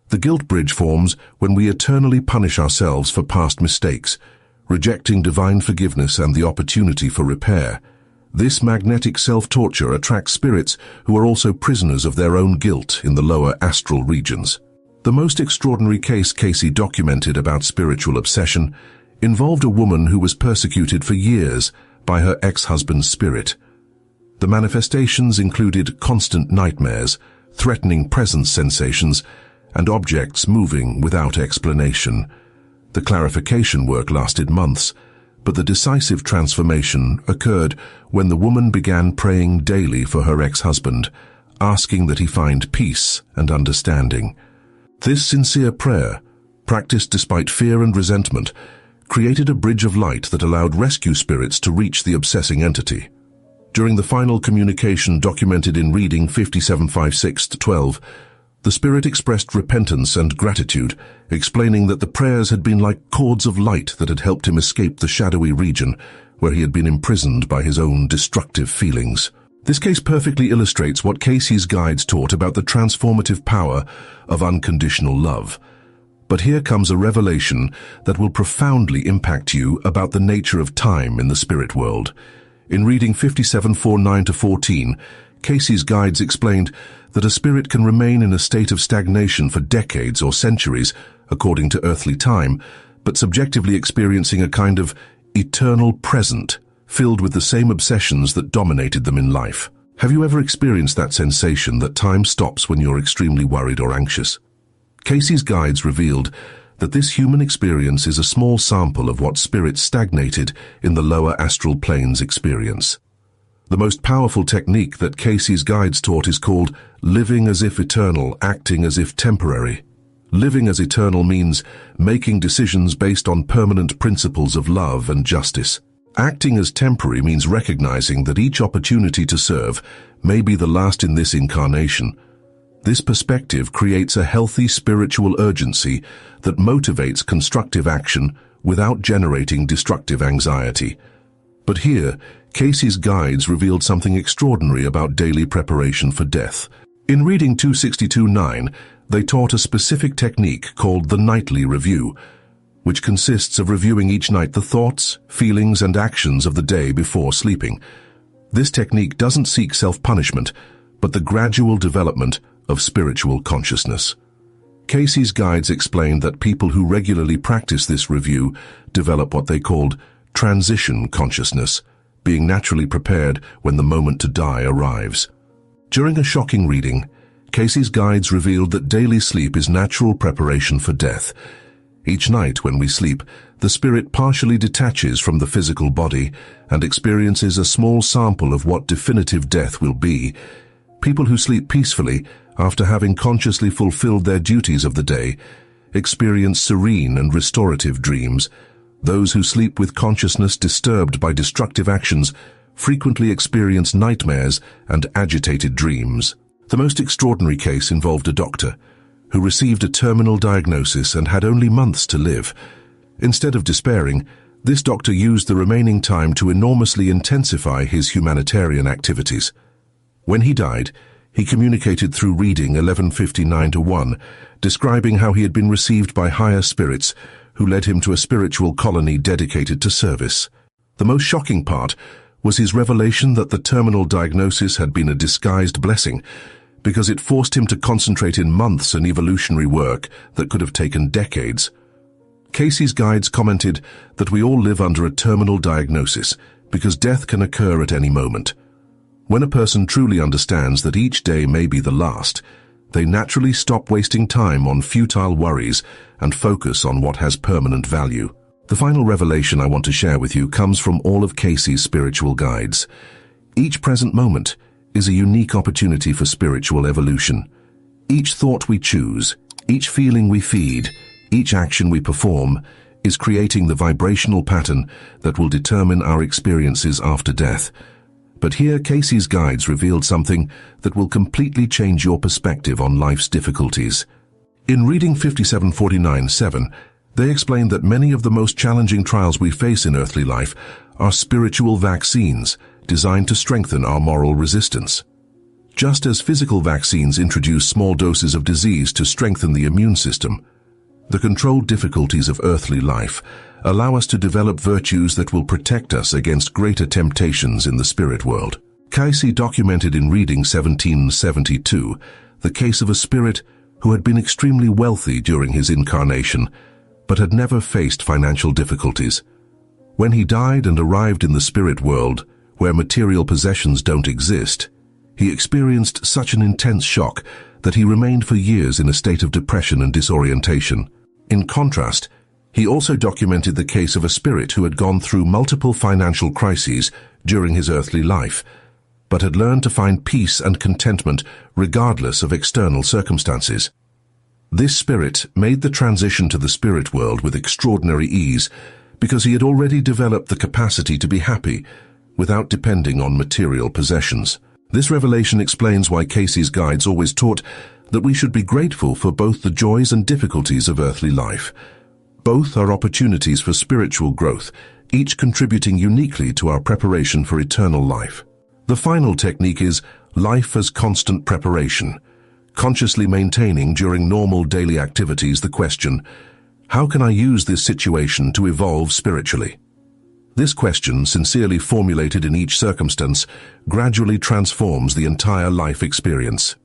The guilt bridge forms when we eternally punish ourselves for past mistakes, rejecting divine forgiveness and the opportunity for repair. This magnetic self-torture attracts spirits who are also prisoners of their own guilt in the lower astral regions. The most extraordinary case Cayce documented about spiritual obsession involved a woman who was persecuted for years by her ex-husband's spirit. The manifestations included constant nightmares, threatening presence sensations, and objects moving without explanation. The clarification work lasted months, but the decisive transformation occurred when the woman began praying daily for her ex-husband, asking that he find peace and understanding. This sincere prayer practiced despite fear and resentment, created a bridge of light that allowed rescue spirits to reach the obsessing entity. During the final communication documented in reading 5756-12, the spirit expressed repentance and gratitude, explaining that the prayers had been like cords of light that had helped him escape the shadowy region where he had been imprisoned by his own destructive feelings. This case perfectly illustrates what Cayce's guides taught about the transformative power of unconditional love. But here comes a revelation that will profoundly impact you about the nature of time in the spirit world. In reading 5749-14, Cayce's guides explained that a spirit can remain in a state of stagnation for decades or centuries, according to earthly time, but subjectively experiencing a kind of eternal present, filled with the same obsessions that dominated them in life. Have you ever experienced that sensation that time stops when you're extremely worried or anxious? Cayce's guides revealed that this human experience is a small sample of what spirits stagnated in the lower astral planes experience. The most powerful technique that Cayce's guides taught is called living as if eternal, acting as if temporary. Living as eternal means making decisions based on permanent principles of love and justice. Acting as temporary means recognizing that each opportunity to serve may be the last in this incarnation. This perspective creates a healthy spiritual urgency that motivates constructive action without generating destructive anxiety. But here, Cayce's guides revealed something extraordinary about daily preparation for death. In reading 262-9, they taught a specific technique called the nightly review, which consists of reviewing each night the thoughts, feelings, and actions of the day before sleeping. This technique doesn't seek self-punishment, but the gradual development of spiritual consciousness. Cayce's guides explained that people who regularly practice this review develop what they called transition consciousness, being naturally prepared when the moment to die arrives. During a shocking reading, Cayce's guides revealed that daily sleep is natural preparation for death. Each night when we sleep, the spirit partially detaches from the physical body and experiences a small sample of what definitive death will be. People who sleep peacefully, after having consciously fulfilled their duties of the day, experience serene and restorative dreams. Those who sleep with consciousness disturbed by destructive actions frequently experience nightmares and agitated dreams. The most extraordinary case involved a doctor who received a terminal diagnosis and had only months to live. Instead of despairing, this doctor used the remaining time to enormously intensify his humanitarian activities. When he died, he communicated through reading 1159-1, describing how he had been received by higher spirits who led him to a spiritual colony dedicated to service. The most shocking part was his revelation that the terminal diagnosis had been a disguised blessing, because it forced him to concentrate in months on evolutionary work that could have taken decades. Cayce's guides commented that we all live under a terminal diagnosis because death can occur at any moment. When a person truly understands that each day may be the last, they naturally stop wasting time on futile worries and focus on what has permanent value. The final revelation I want to share with you comes from all of Cayce's spiritual guides. Each present moment is a unique opportunity for spiritual evolution. Each thought we choose, each feeling we feed, each action we perform is creating the vibrational pattern that will determine our experiences after death. But here Cayce's guides revealed something that will completely change your perspective on life's difficulties. In reading 5749-7, they explained that many of the most challenging trials we face in earthly life are spiritual vaccines designed to strengthen our moral resistance. Just as physical vaccines introduce small doses of disease to strengthen the immune system, the controlled difficulties of earthly life allow us to develop virtues that will protect us against greater temptations in the spirit world. Cayce documented in reading 1772 the case of a spirit who had been extremely wealthy during his incarnation, but had never faced financial difficulties. When he died and arrived in the spirit world, where material possessions don't exist, he experienced such an intense shock that he remained for years in a state of depression and disorientation. In contrast, he also documented the case of a spirit who had gone through multiple financial crises during his earthly life, but had learned to find peace and contentment regardless of external circumstances. This spirit made the transition to the spirit world with extraordinary ease because he had already developed the capacity to be happy without depending on material possessions. This revelation explains why Cayce's guides always taught that we should be grateful for both the joys and difficulties of earthly life. Both are opportunities for spiritual growth, each contributing uniquely to our preparation for eternal life. The final technique is life as constant preparation, consciously maintaining during normal daily activities the question, how can I use this situation to evolve spiritually? This question, sincerely formulated in each circumstance, gradually transforms the entire life experience.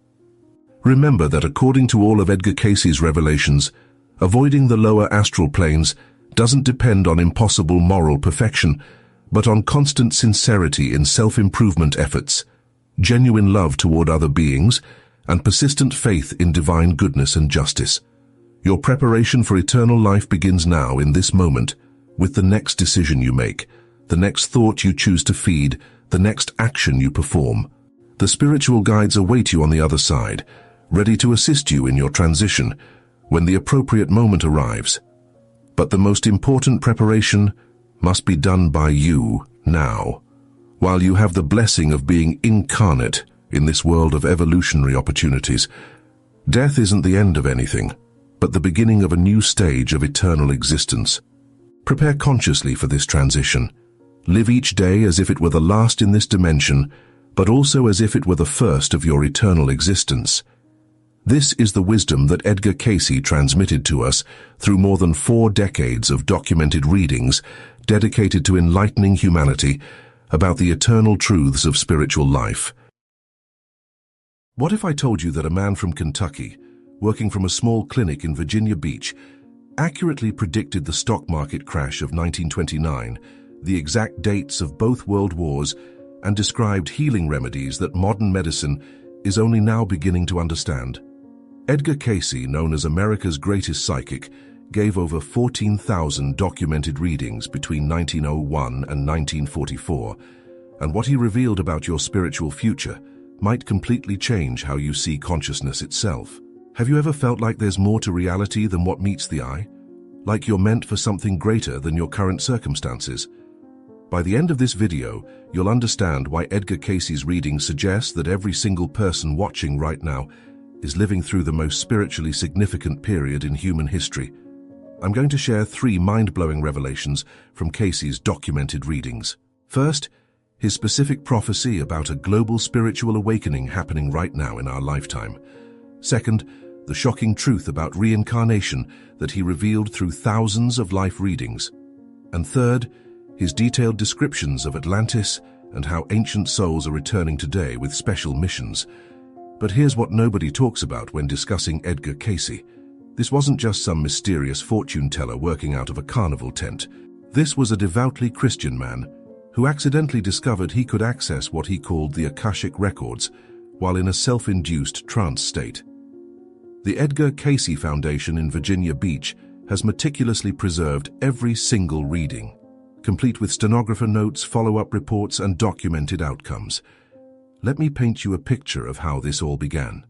Remember that according to all of Edgar Cayce's revelations, avoiding the lower astral planes doesn't depend on impossible moral perfection, but on constant sincerity in self-improvement efforts, genuine love toward other beings, and persistent faith in divine goodness and justice. Your preparation for eternal life begins now in this moment, with the next decision you make, the next thought you choose to feed, the next action you perform. The spiritual guides await you on the other side, ready to assist you in your transition when the appropriate moment arrives. But the most important preparation must be done by you now, while you have the blessing of being incarnate in this world of evolutionary opportunities. Death isn't the end of anything, but the beginning of a new stage of eternal existence. Prepare consciously for this transition. Live each day as if it were the last in this dimension, but also as if it were the first of your eternal existence. This is the wisdom that Edgar Cayce transmitted to us through more than 4 decades of documented readings dedicated to enlightening humanity about the eternal truths of spiritual life. What if I told you that a man from Kentucky, working from a small clinic in Virginia Beach, accurately predicted the stock market crash of 1929, the exact dates of both world wars, and described healing remedies that modern medicine is only now beginning to understand? Edgar Cayce, known as America's greatest psychic, gave over 14,000 documented readings between 1901 and 1944, and what he revealed about your spiritual future might completely change how you see consciousness itself. Have you ever felt like there's more to reality than what meets the eye? Like you're meant for something greater than your current circumstances? By the end of this video, you'll understand why Edgar Cayce's readings suggest that every single person watching right now is living through the most spiritually significant period in human history. I'm going to share 3 mind-blowing revelations from Cayce's documented readings. First, his specific prophecy about a global spiritual awakening happening right now in our lifetime. Second, the shocking truth about reincarnation that he revealed through thousands of life readings. And third, his detailed descriptions of Atlantis and how ancient souls are returning today with special missions. But here's what nobody talks about when discussing Edgar Cayce. This wasn't just some mysterious fortune teller working out of a carnival tent. This was a devoutly Christian man who accidentally discovered he could access what he called the Akashic records while in a self-induced trance state. The Edgar Cayce Foundation in Virginia Beach has meticulously preserved every single reading, complete with stenographer notes, follow-up reports, and documented outcomes. Let me paint you a picture of how this all began.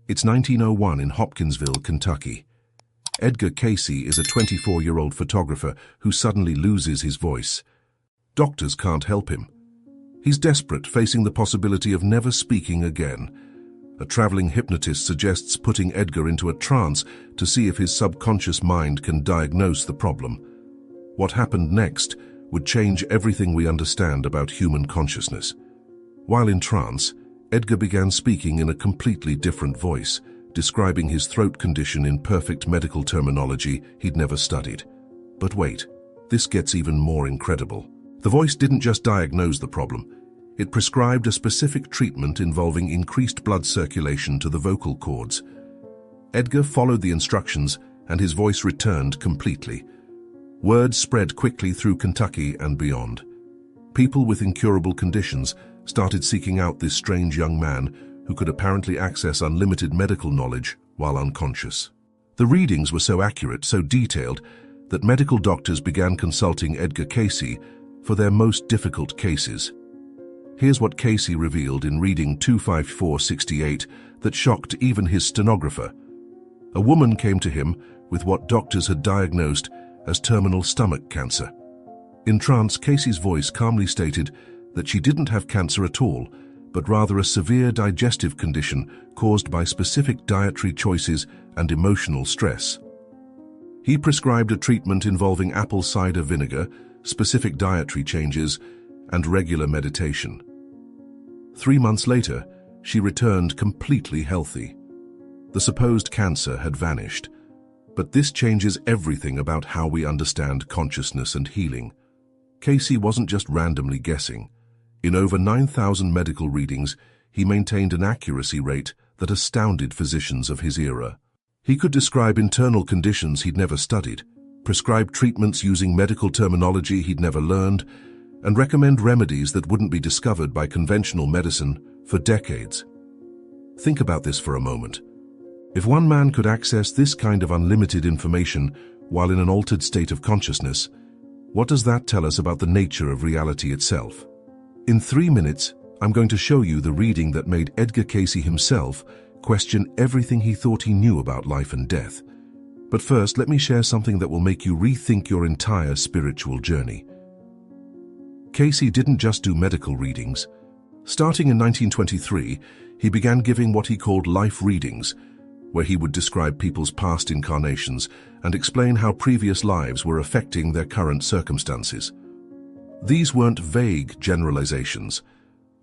It's 1901 in Hopkinsville, Kentucky. Edgar Cayce is a 24-year-old photographer who suddenly loses his voice. Doctors can't help him. He's desperate, facing the possibility of never speaking again. A traveling hypnotist suggests putting Edgar into a trance to see if his subconscious mind can diagnose the problem. What happened next would change everything we understand about human consciousness. While in trance, Edgar began speaking in a completely different voice, describing his throat condition in perfect medical terminology he'd never studied. But wait, this gets even more incredible. The voice didn't just diagnose the problem. It prescribed a specific treatment involving increased blood circulation to the vocal cords. Edgar followed the instructions, and his voice returned completely. Word spread quickly through Kentucky and beyond. People with incurable conditions started seeking out this strange young man who could apparently access unlimited medical knowledge while unconscious. The readings were so accurate, so detailed, that medical doctors began consulting Edgar Cayce for their most difficult cases. Here's what Cayce revealed in reading 25468 that shocked even his stenographer. A woman came to him with what doctors had diagnosed as terminal stomach cancer. In trance, Cayce's voice calmly stated that she didn't have cancer at all, but rather a severe digestive condition caused by specific dietary choices and emotional stress. He prescribed a treatment involving apple cider vinegar, specific dietary changes, and regular meditation. 3 months later, she returned completely healthy. The supposed cancer had vanished, but this changes everything about how we understand consciousness and healing. Cayce wasn't just randomly guessing. In over 9,000 medical readings, he maintained an accuracy rate that astounded physicians of his era. He could describe internal conditions he'd never studied, prescribe treatments using medical terminology he'd never learned, and recommend remedies that wouldn't be discovered by conventional medicine for decades. Think about this for a moment. If one man could access this kind of unlimited information while in an altered state of consciousness, what does that tell us about the nature of reality itself? In 3 minutes, I'm going to show you the reading that made Edgar Cayce himself question everything he thought he knew about life and death. But first, let me share something that will make you rethink your entire spiritual journey. Cayce didn't just do medical readings. Starting in 1923, he began giving what he called life readings, where he would describe people's past incarnations and explain how previous lives were affecting their current circumstances. These weren't vague generalizations.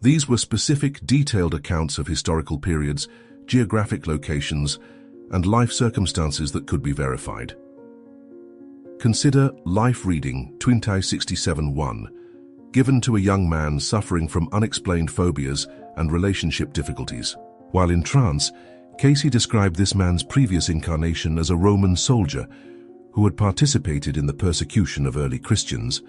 These were specific, detailed accounts of historical periods, geographic locations, and life circumstances that could be verified. Consider Life Reading 2067-1, given to a young man suffering from unexplained phobias and relationship difficulties. While in trance, Cayce described this man's previous incarnation as a Roman soldier who had participated in the persecution of early Christians.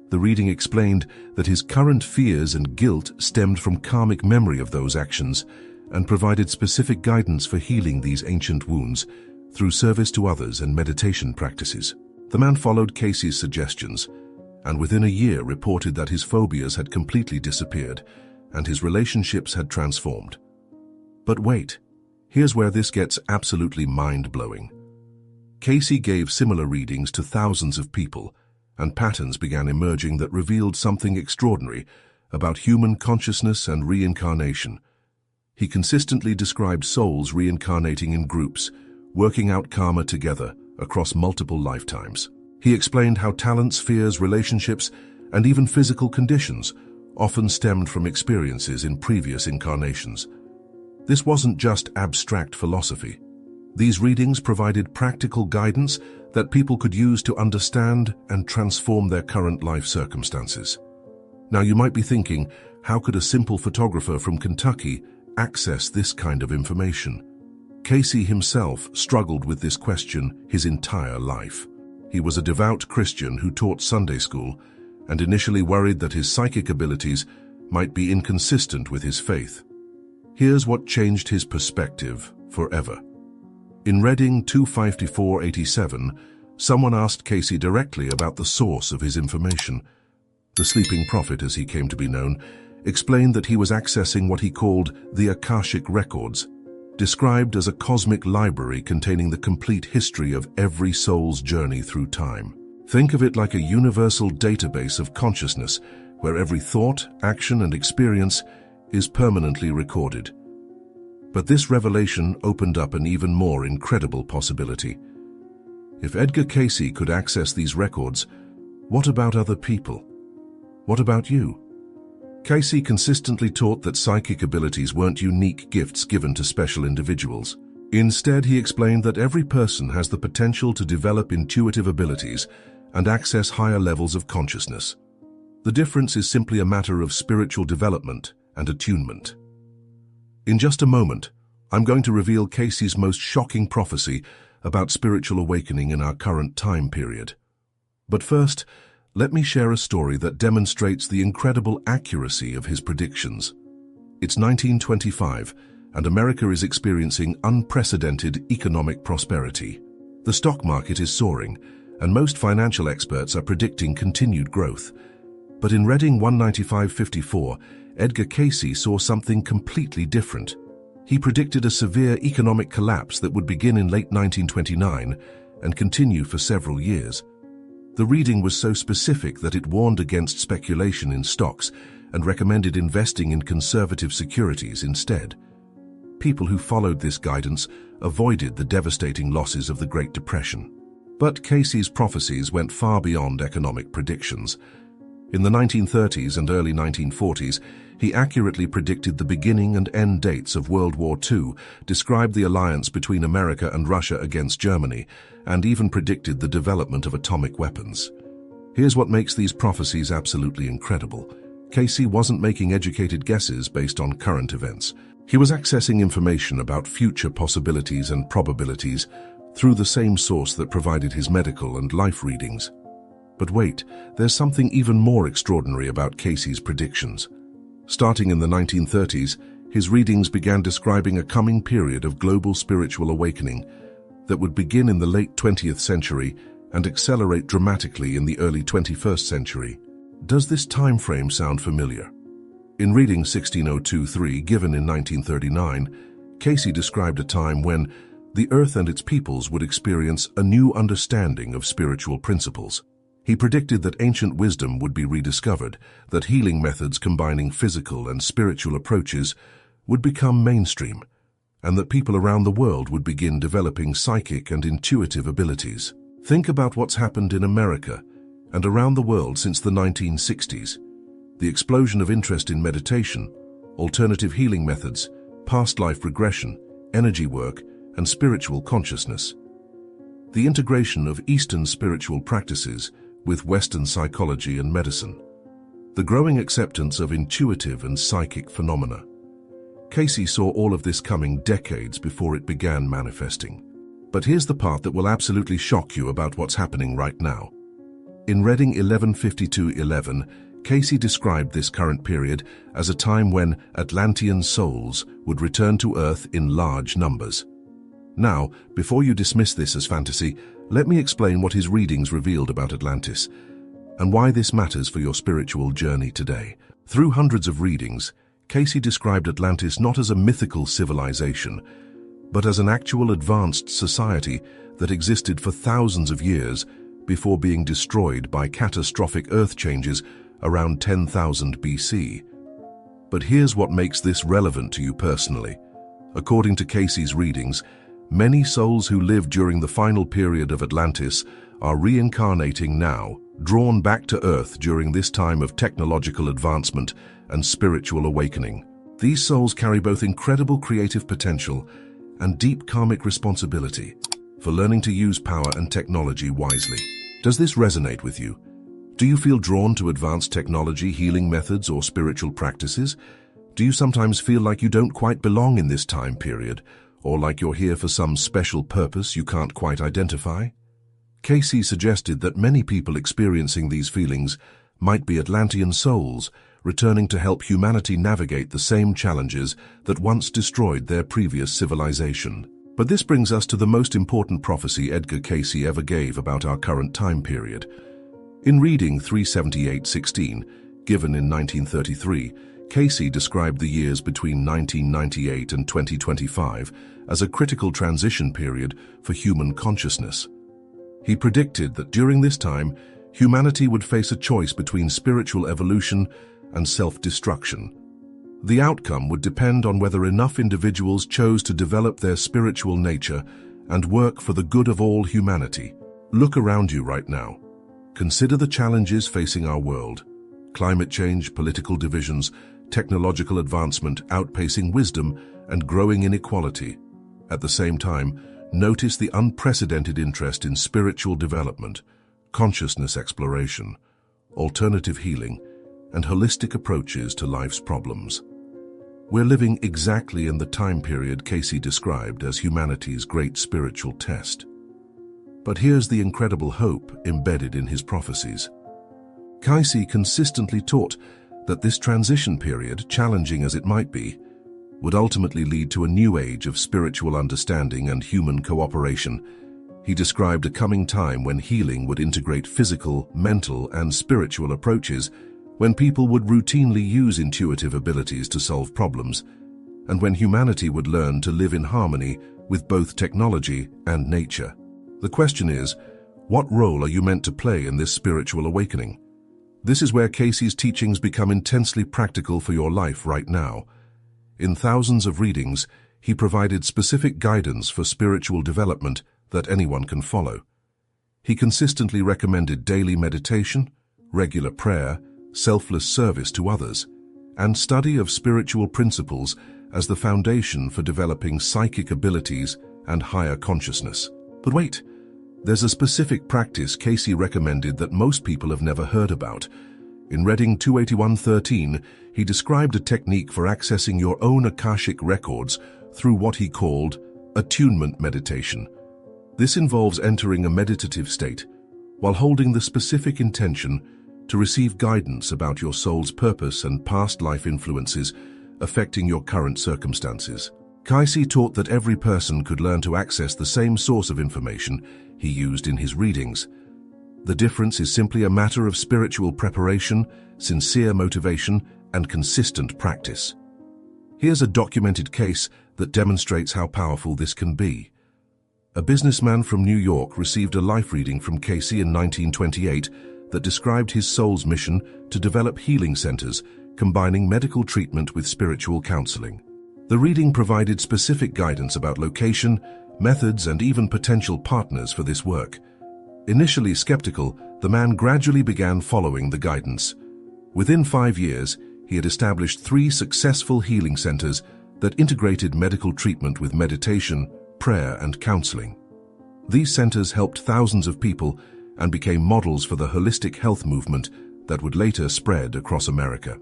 The reading explained that his current fears and guilt stemmed from karmic memory of those actions and provided specific guidance for healing these ancient wounds through service to others and meditation practices. The man followed Cayce's suggestions, and within a year reported that his phobias had completely disappeared and his relationships had transformed. But wait, here's where this gets absolutely mind-blowing. Cayce gave similar readings to thousands of people, and patterns began emerging that revealed something extraordinary about human consciousness and reincarnation. He consistently described souls reincarnating in groups, working out karma together across multiple lifetimes. He explained how talents, fears, relationships, and even physical conditions often stemmed from experiences in previous incarnations. This wasn't just abstract philosophy. These readings provided practical guidance that people could use to understand and transform their current life circumstances. Now you might be thinking, how could a simple photographer from Kentucky access this kind of information? Cayce himself struggled with this question his entire life. He was a devout Christian who taught Sunday school and initially worried that his psychic abilities might be inconsistent with his faith. Here's what changed his perspective forever. In Reading 254-87, someone asked Cayce directly about the source of his information. The sleeping prophet, as he came to be known, explained that he was accessing what he called the Akashic records, described as a cosmic library containing the complete history of every soul's journey through time. Think of it like a universal database of consciousness, where every thought, action, and experience is permanently recorded. But this revelation opened up an even more incredible possibility. If Edgar Cayce could access these records, what about other people? What about you? Cayce consistently taught that psychic abilities weren't unique gifts given to special individuals. Instead, he explained that every person has the potential to develop intuitive abilities and access higher levels of consciousness. The difference is simply a matter of spiritual development and attunement. In just a moment, I'm going to reveal Cayce's most shocking prophecy about spiritual awakening in our current time period. But first, let me share a story that demonstrates the incredible accuracy of his predictions. It's 1925, and America is experiencing unprecedented economic prosperity. The stock market is soaring, and most financial experts are predicting continued growth. But in Reading 195-54, Edgar Cayce saw something completely different. He predicted a severe economic collapse that would begin in late 1929 and continue for several years. The reading was so specific that it warned against speculation in stocks and recommended investing in conservative securities instead. People who followed this guidance avoided the devastating losses of the Great Depression. But Cayce's prophecies went far beyond economic predictions. In the 1930s and early 1940s, he accurately predicted the beginning and end dates of World War II, described the alliance between America and Russia against Germany, and even predicted the development of atomic weapons. Here's what makes these prophecies absolutely incredible. Cayce wasn't making educated guesses based on current events. He was accessing information about future possibilities and probabilities through the same source that provided his medical and life readings. But wait, there's something even more extraordinary about Cayce's predictions. Starting in the 1930s, his readings began describing a coming period of global spiritual awakening that would begin in the late 20th century and accelerate dramatically in the early 21st century. Does this time frame sound familiar? In reading 16023, given in 1939, Cayce described a time when the Earth and its peoples would experience a new understanding of spiritual principles. He predicted that ancient wisdom would be rediscovered, that healing methods combining physical and spiritual approaches would become mainstream, and that people around the world would begin developing psychic and intuitive abilities. Think about what's happened in America and around the world since the 1960s. The explosion of interest in meditation, alternative healing methods, past life regression, energy work, and spiritual consciousness. The integration of Eastern spiritual practices with Western psychology and medicine. The growing acceptance of intuitive and psychic phenomena. Cayce saw all of this coming decades before it began manifesting. But here's the part that will absolutely shock you about what's happening right now. In reading 1152-11, Cayce described this current period as a time when Atlantean souls would return to Earth in large numbers. Now, before you dismiss this as fantasy, let me explain what his readings revealed about Atlantis and why this matters for your spiritual journey today. Through hundreds of readings, Cayce described Atlantis not as a mythical civilization, but as an actual advanced society that existed for thousands of years before being destroyed by catastrophic earth changes around 10,000 BC. But here's what makes this relevant to you personally. According to Cayce's readings, many souls who lived during the final period of Atlantis are reincarnating now, drawn back to Earth during this time of technological advancement and spiritual awakening. These souls carry both incredible creative potential and deep karmic responsibility for learning to use power and technology wisely. Does this resonate with you? Do you feel drawn to advanced technology, healing methods, or spiritual practices? Do you sometimes feel like you don't quite belong in this time period, or like you're here for some special purpose you can't quite identify? Cayce suggested that many people experiencing these feelings might be Atlantean souls returning to help humanity navigate the same challenges that once destroyed their previous civilization. But this brings us to the most important prophecy Edgar Cayce ever gave about our current time period. In reading 378-16, given in 1933, Cayce described the years between 1998 and 2025 as a critical transition period for human consciousness. He predicted that during this time, humanity would face a choice between spiritual evolution and self-destruction. The outcome would depend on whether enough individuals chose to develop their spiritual nature and work for the good of all humanity. Look around you right now. Consider the challenges facing our world. Climate change, political divisions, technological advancement outpacing wisdom, and growing inequality. At the same time, notice the unprecedented interest in spiritual development, consciousness exploration, alternative healing, and holistic approaches to life's problems. We're living exactly in the time period Cayce described as humanity's great spiritual test. But here's the incredible hope embedded in his prophecies. Cayce consistently taught that this transition period, challenging as it might be, would ultimately lead to a new age of spiritual understanding and human cooperation. He described a coming time when healing would integrate physical, mental, and spiritual approaches, when people would routinely use intuitive abilities to solve problems, and when humanity would learn to live in harmony with both technology and nature. The question is, what role are you meant to play in this spiritual awakening? This is where Cayce's teachings become intensely practical for your life right now. In thousands of readings, he provided specific guidance for spiritual development that anyone can follow. He consistently recommended daily meditation, regular prayer, selfless service to others, and study of spiritual principles as the foundation for developing psychic abilities and higher consciousness. But wait, there's a specific practice Cayce recommended that most people have never heard about. In reading 281:13, he described a technique for accessing your own Akashic records through what he called attunement meditation. This involves entering a meditative state while holding the specific intention to receive guidance about your soul's purpose and past life influences affecting your current circumstances. Cayce taught that every person could learn to access the same source of information he used in his readings. The difference is simply a matter of spiritual preparation, sincere motivation, and consistent practice. Here's a documented case that demonstrates how powerful this can be. A businessman from New York received a life reading from Cayce in 1928 that described his soul's mission to develop healing centers, combining medical treatment with spiritual counseling. The reading provided specific guidance about location, methods, and even potential partners for this work. Initially skeptical, the man gradually began following the guidance. Within 5 years, he had established 3 successful healing centers that integrated medical treatment with meditation, prayer, and counseling. These centers helped thousands of people and became models for the holistic health movement that would later spread across America.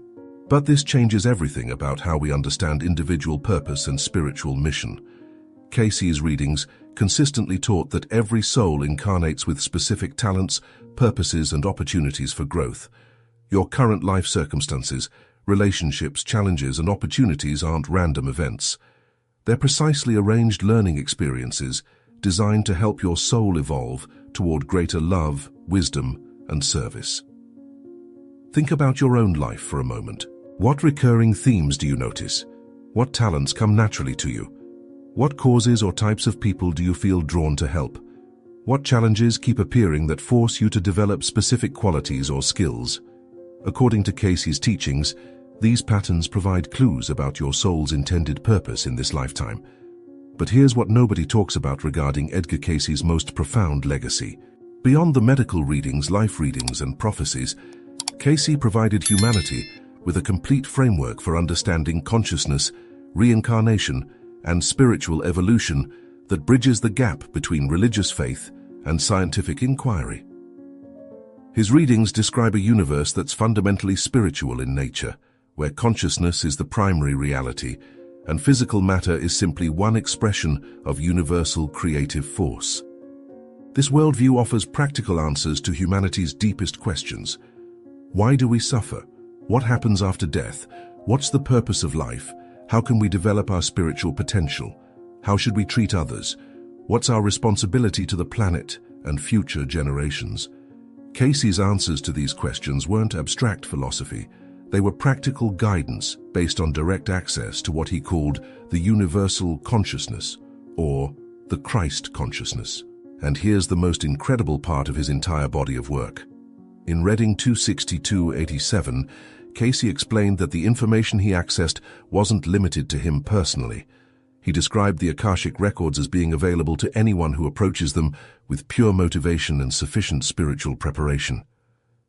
But this changes everything about how we understand individual purpose and spiritual mission. Cayce's readings consistently taught that every soul incarnates with specific talents, purposes, and opportunities for growth. Your current life circumstances, relationships, challenges, and opportunities aren't random events. They're precisely arranged learning experiences designed to help your soul evolve toward greater love, wisdom, and service. Think about your own life for a moment. What recurring themes do you notice? What talents come naturally to you? What causes or types of people do you feel drawn to help? What challenges keep appearing that force you to develop specific qualities or skills? According to Cayce's teachings, these patterns provide clues about your soul's intended purpose in this lifetime. But here's what nobody talks about regarding Edgar Cayce's most profound legacy. Beyond the medical readings, life readings, and prophecies, Cayce provided humanity with a complete framework for understanding consciousness, reincarnation, and spiritual evolution that bridges the gap between religious faith and scientific inquiry. His readings describe a universe that's fundamentally spiritual in nature, where consciousness is the primary reality, and physical matter is simply one expression of universal creative force. This worldview offers practical answers to humanity's deepest questions. Why do we suffer? What happens after death? What's the purpose of life? How can we develop our spiritual potential? How should we treat others? What's our responsibility to the planet and future generations? Cayce's answers to these questions weren't abstract philosophy. They were practical guidance based on direct access to what he called the universal consciousness, or the Christ consciousness. And here's the most incredible part of his entire body of work. In reading 262:87, Cayce explained that the information he accessed wasn't limited to him personally. He described the Akashic records as being available to anyone who approaches them with pure motivation and sufficient spiritual preparation.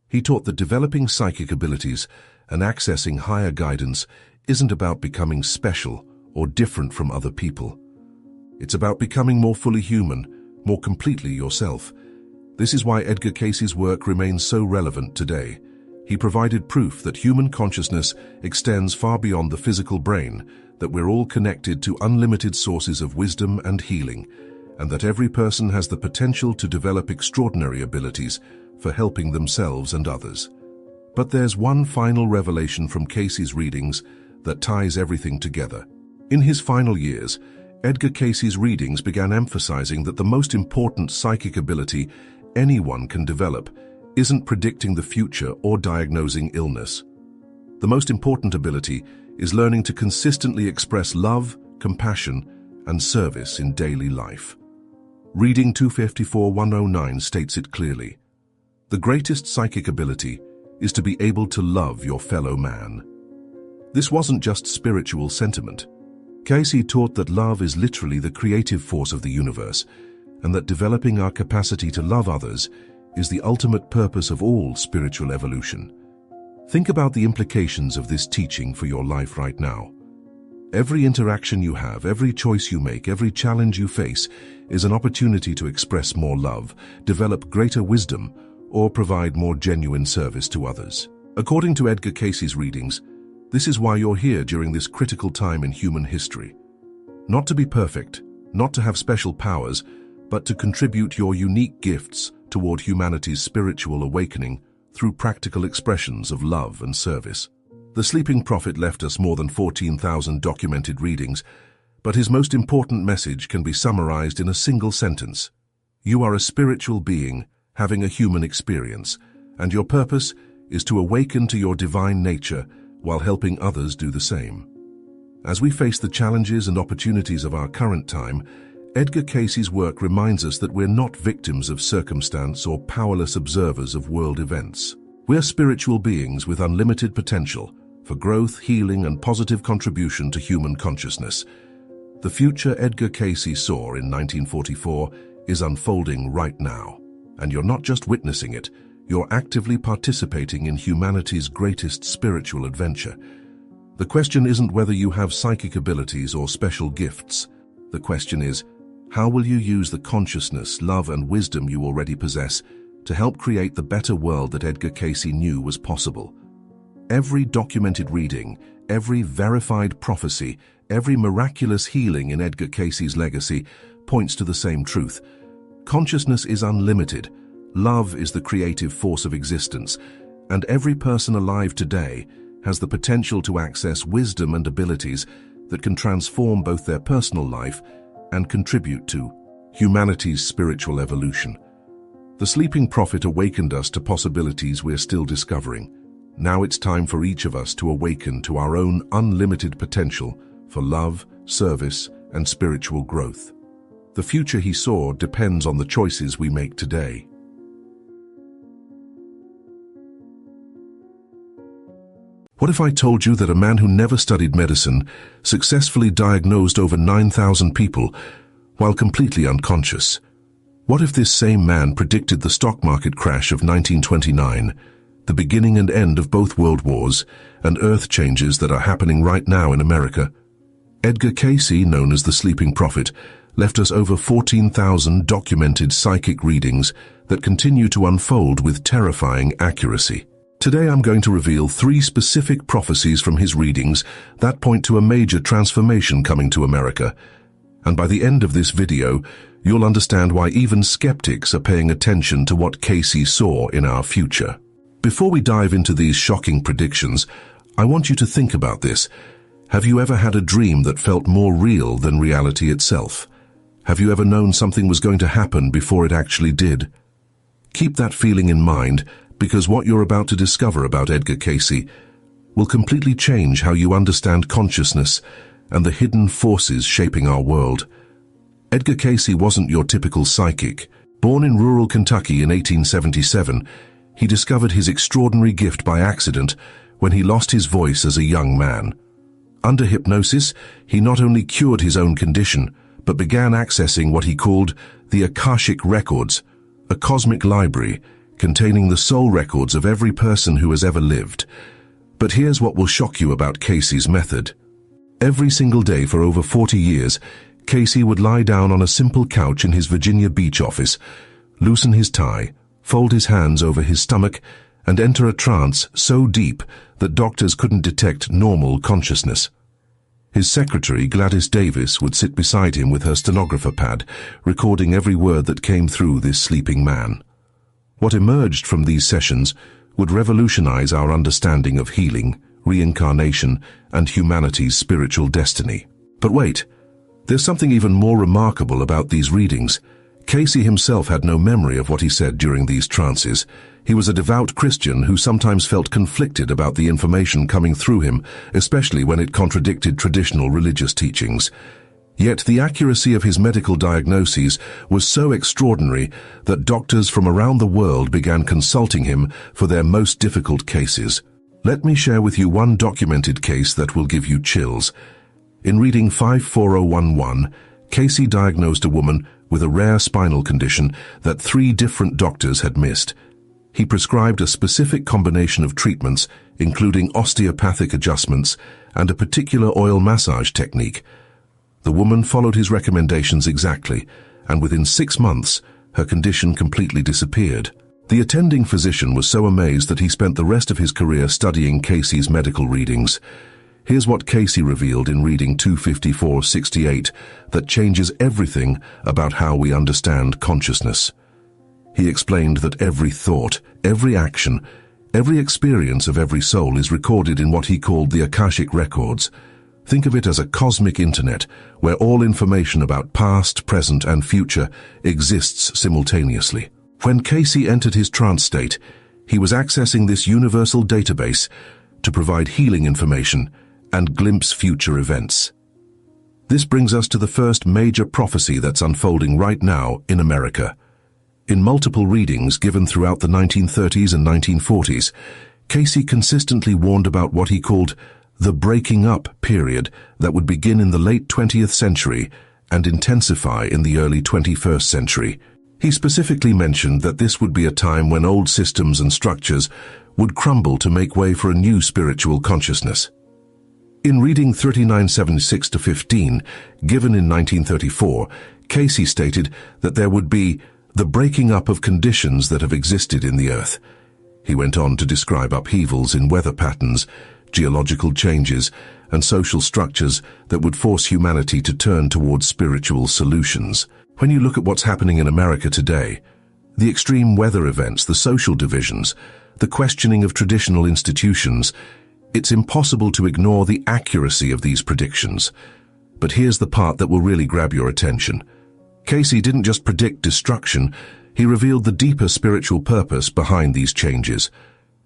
He taught that developing psychic abilities and accessing higher guidance isn't about becoming special or different from other people. It's about becoming more fully human, more completely yourself. This is why Edgar Cayce's work remains so relevant today. He provided proof that human consciousness extends far beyond the physical brain, that we're all connected to unlimited sources of wisdom and healing, and that every person has the potential to develop extraordinary abilities for helping themselves and others. But there's one final revelation from Cayce's readings that ties everything together. In his final years, Edgar Cayce's readings began emphasizing that the most important psychic ability anyone can develop isn't predicting the future or diagnosing illness. The most important ability is learning to consistently express love, compassion, and service in daily life. Reading 254-109 states it clearly. The greatest psychic ability is to be able to love your fellow man. This wasn't just spiritual sentiment. Cayce taught that love is literally the creative force of the universe, and that developing our capacity to love others is the ultimate purpose of all spiritual evolution. Think about the implications of this teaching for your life right now. Every interaction you have, every choice you make, every challenge you face is an opportunity to express more love, develop greater wisdom, or provide more genuine service to others. According to Edgar Cayce's readings, this is why you're here during this critical time in human history. Not to be perfect, not to have special powers, but to contribute your unique gifts toward humanity's spiritual awakening through practical expressions of love and service. The sleeping prophet left us more than 14,000 documented readings, but his most important message can be summarized in a single sentence. You are a spiritual being having a human experience, and your purpose is to awaken to your divine nature while helping others do the same. As we face the challenges and opportunities of our current time, Edgar Cayce's work reminds us that we're not victims of circumstance or powerless observers of world events. We're spiritual beings with unlimited potential for growth, healing, and positive contribution to human consciousness. The future Edgar Cayce saw in 1944 is unfolding right now, and you're not just witnessing it, you're actively participating in humanity's greatest spiritual adventure. The question isn't whether you have psychic abilities or special gifts. The question is, how will you use the consciousness, love, and wisdom you already possess to help create the better world that Edgar Cayce knew was possible? Every documented reading, every verified prophecy, every miraculous healing in Edgar Cayce's legacy points to the same truth. Consciousness is unlimited, love is the creative force of existence, and every person alive today has the potential to access wisdom and abilities that can transform both their personal life and contribute to humanity's spiritual evolution. The sleeping prophet awakened us to possibilities we're still discovering. Now it's time for each of us to awaken to our own unlimited potential for love, service, and spiritual growth. The future he saw depends on the choices we make today. What if I told you that a man who never studied medicine successfully diagnosed over 9,000 people while completely unconscious? What if this same man predicted the stock market crash of 1929, the beginning and end of both world wars, and earth changes that are happening right now in America? Edgar Cayce, known as the Sleeping Prophet, left us over 14,000 documented psychic readings that continue to unfold with terrifying accuracy. Today I'm going to reveal 3 specific prophecies from his readings that point to a major transformation coming to America. And by the end of this video, you'll understand why even skeptics are paying attention to what Cayce saw in our future. Before we dive into these shocking predictions, I want you to think about this. Have you ever had a dream that felt more real than reality itself? Have you ever known something was going to happen before it actually did? Keep that feeling in mind, because what you're about to discover about Edgar Cayce will completely change how you understand consciousness and the hidden forces shaping our world. Edgar Cayce wasn't your typical psychic. Born in rural Kentucky in 1877, he discovered his extraordinary gift by accident when he lost his voice as a young man. Under hypnosis, he not only cured his own condition, but began accessing what he called the Akashic Records, a cosmic library containing the soul records of every person who has ever lived. But here's what will shock you about Cayce's method. Every single day for over 40 years, Cayce would lie down on a simple couch in his Virginia Beach office, loosen his tie, fold his hands over his stomach, and enter a trance so deep that doctors couldn't detect normal consciousness. His secretary, Gladys Davis, would sit beside him with her stenographer pad, recording every word that came through this sleeping man. What emerged from these sessions would revolutionize our understanding of healing, reincarnation, and humanity's spiritual destiny. But wait, there's something even more remarkable about these readings. Cayce himself had no memory of what he said during these trances. He was a devout Christian who sometimes felt conflicted about the information coming through him, especially when it contradicted traditional religious teachings. Yet the accuracy of his medical diagnoses was so extraordinary that doctors from around the world began consulting him for their most difficult cases. Let me share with you one documented case that will give you chills. In reading 54011, Cayce diagnosed a woman with a rare spinal condition that 3 different doctors had missed. He prescribed a specific combination of treatments, including osteopathic adjustments and a particular oil massage technique. The woman followed his recommendations exactly, and within 6 months, her condition completely disappeared. The attending physician was so amazed that he spent the rest of his career studying Cayce's medical readings. Here's what Cayce revealed in reading 25468 that changes everything about how we understand consciousness. He explained that every thought, every action, every experience of every soul is recorded in what he called the Akashic records. Think of it as a cosmic internet where all information about past, present, and future exists simultaneously. When Cayce entered his trance state, he was accessing this universal database to provide healing information and glimpse future events. This brings us to the first major prophecy that's unfolding right now in America. In multiple readings given throughout the 1930s and 1940s, Cayce consistently warned about what he called the breaking up period that would begin in the late 20th century and intensify in the early 21st century. He specifically mentioned that this would be a time when old systems and structures would crumble to make way for a new spiritual consciousness. In reading 3976-15, given in 1934, Cayce stated that there would be the breaking up of conditions that have existed in the earth. He went on to describe upheavals in weather patterns, geological changes, and social structures that would force humanity to turn towards spiritual solutions. When you look at what's happening in America today, the extreme weather events, the social divisions, the questioning of traditional institutions, it's impossible to ignore the accuracy of these predictions. But here's the part that will really grab your attention. Cayce didn't just predict destruction, he revealed the deeper spiritual purpose behind these changes.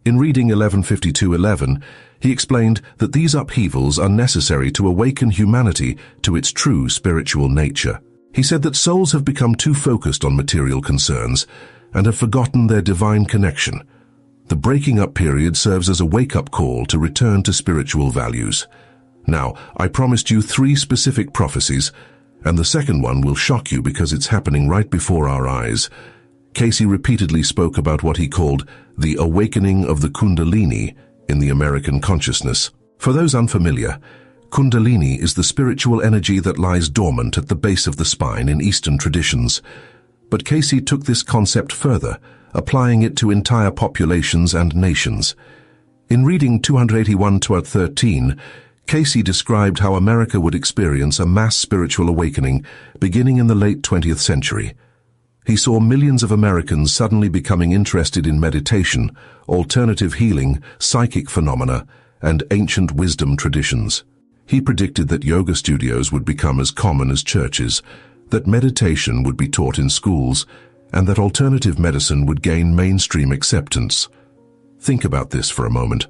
In reading 1152:11, he explained that these upheavals are necessary to awaken humanity to its true spiritual nature. He said that souls have become too focused on material concerns and have forgotten their divine connection. The breaking up period serves as a wake-up call to return to spiritual values. Now, I promised you 3 specific prophecies, and the second one will shock you because it's happening right before our eyes. Cayce repeatedly spoke about what he called the awakening of the Kundalini in the American consciousness. For those unfamiliar, Kundalini is the spiritual energy that lies dormant at the base of the spine in Eastern traditions. But Cayce took this concept further, applying it to entire populations and nations. In reading 281-13, Cayce described how America would experience a mass spiritual awakening beginning in the late 20th century. He saw millions of Americans suddenly becoming interested in meditation, alternative healing, psychic phenomena, and ancient wisdom traditions. He predicted that yoga studios would become as common as churches, that meditation would be taught in schools, and that alternative medicine would gain mainstream acceptance. Think about this for a moment.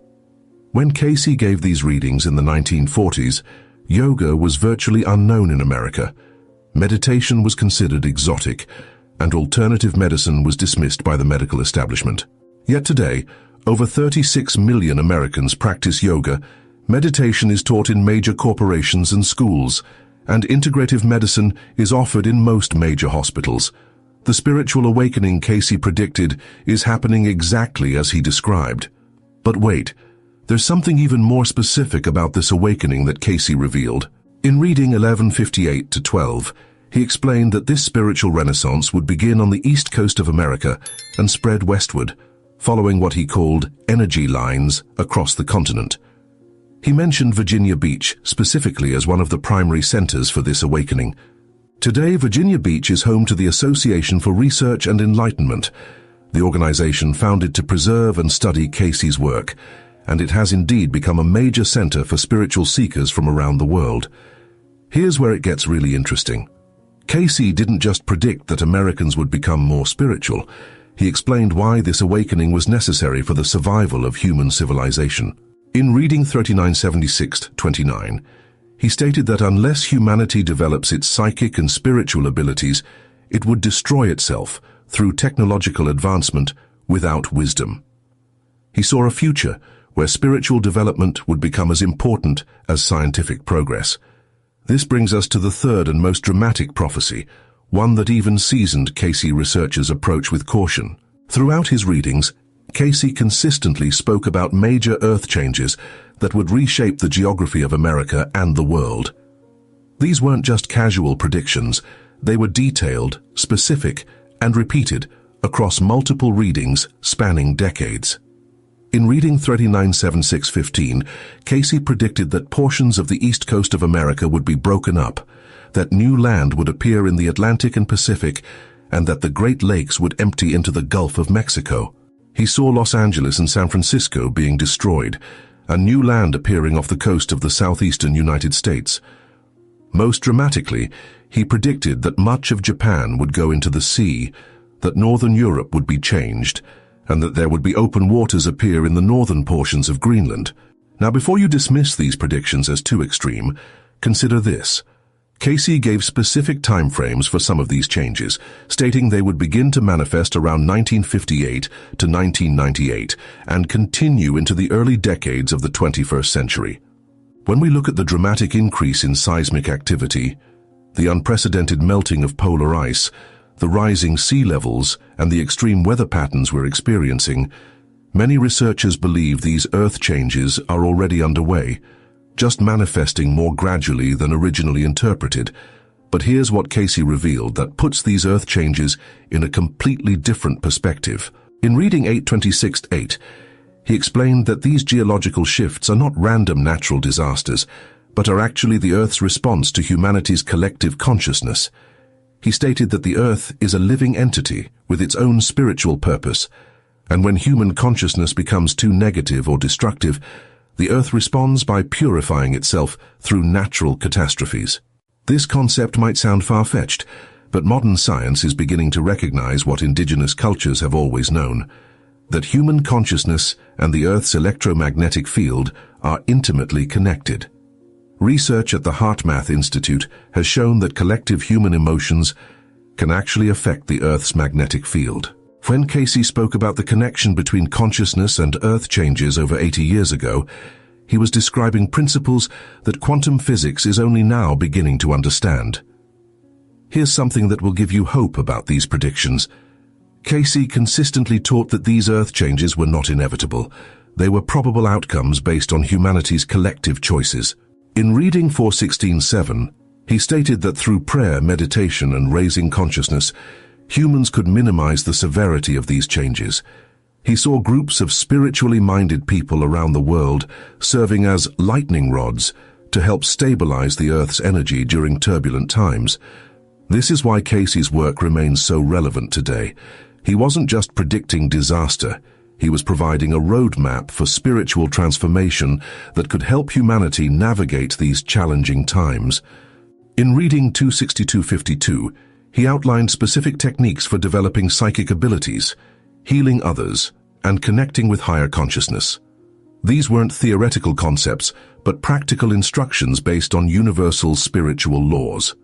When Cayce gave these readings in the 1940s, yoga was virtually unknown in America. Meditation was considered exotic, and alternative medicine was dismissed by the medical establishment. Yet today, over 36 million Americans practice yoga. Meditation is taught in major corporations and schools, and integrative medicine is offered in most major hospitals. The spiritual awakening Cayce predicted is happening exactly as he described. But wait, there's something even more specific about this awakening that Cayce revealed. In reading 1158-12, he explained that this spiritual renaissance would begin on the east coast of America and spread westward, following what he called energy lines across the continent. He mentioned Virginia Beach specifically as one of the primary centers for this awakening. Today, Virginia Beach is home to the Association for Research and Enlightenment, the organization founded to preserve and study Cayce's work, and it has indeed become a major center for spiritual seekers from around the world. Here's where it gets really interesting. Cayce didn't just predict that Americans would become more spiritual. He explained why this awakening was necessary for the survival of human civilization. In reading 3976-29, he stated that unless humanity develops its psychic and spiritual abilities, it would destroy itself through technological advancement without wisdom. He saw a future where spiritual development would become as important as scientific progress. This brings us to the third and most dramatic prophecy, one that even seasoned Cayce researchers approach with caution. Throughout his readings, Cayce consistently spoke about major earth changes that would reshape the geography of America and the world. These weren't just casual predictions, they were detailed, specific, and repeated across multiple readings spanning decades. In reading 3976-15, Cayce predicted that portions of the east coast of America would be broken up, that new land would appear in the Atlantic and Pacific, and that the Great Lakes would empty into the Gulf of Mexico. He saw Los Angeles and San Francisco being destroyed, and new land appearing off the coast of the southeastern United States. Most dramatically, he predicted that much of Japan would go into the sea, that northern Europe would be changed, and that there would be open waters appear in the northern portions of Greenland. Now, before you dismiss these predictions as too extreme, consider this. Cayce gave specific timeframes for some of these changes, stating they would begin to manifest around 1958 to 1998 and continue into the early decades of the 21st century. When we look at the dramatic increase in seismic activity, the unprecedented melting of polar ice, the rising sea levels, and the extreme weather patterns we're experiencing, many researchers believe these earth changes are already underway, just manifesting more gradually than originally interpreted. But here's what Cayce revealed that puts these earth changes in a completely different perspective. In reading 826-8, he explained that these geological shifts are not random natural disasters, but are actually the Earth's response to humanity's collective consciousness. He stated that the Earth is a living entity with its own spiritual purpose, and when human consciousness becomes too negative or destructive, the Earth responds by purifying itself through natural catastrophes. This concept might sound far-fetched, but modern science is beginning to recognize what indigenous cultures have always known, that human consciousness and the Earth's electromagnetic field are intimately connected. Research at the HeartMath Institute has shown that collective human emotions can actually affect the Earth's magnetic field. When Cayce spoke about the connection between consciousness and Earth changes over 80 years ago, he was describing principles that quantum physics is only now beginning to understand. Here's something that will give you hope about these predictions. Cayce consistently taught that these Earth changes were not inevitable. They were probable outcomes based on humanity's collective choices. In reading 416-7, he stated that through prayer, meditation, and raising consciousness, humans could minimize the severity of these changes. He saw groups of spiritually minded people around the world serving as lightning rods to help stabilize the Earth's energy during turbulent times. This is why Cayce's work remains so relevant today. He wasn't just predicting disaster. He was providing a roadmap for spiritual transformation that could help humanity navigate these challenging times. In reading 262-52, he outlined specific techniques for developing psychic abilities, healing others, and connecting with higher consciousness. These weren't theoretical concepts, but practical instructions based on universal spiritual laws.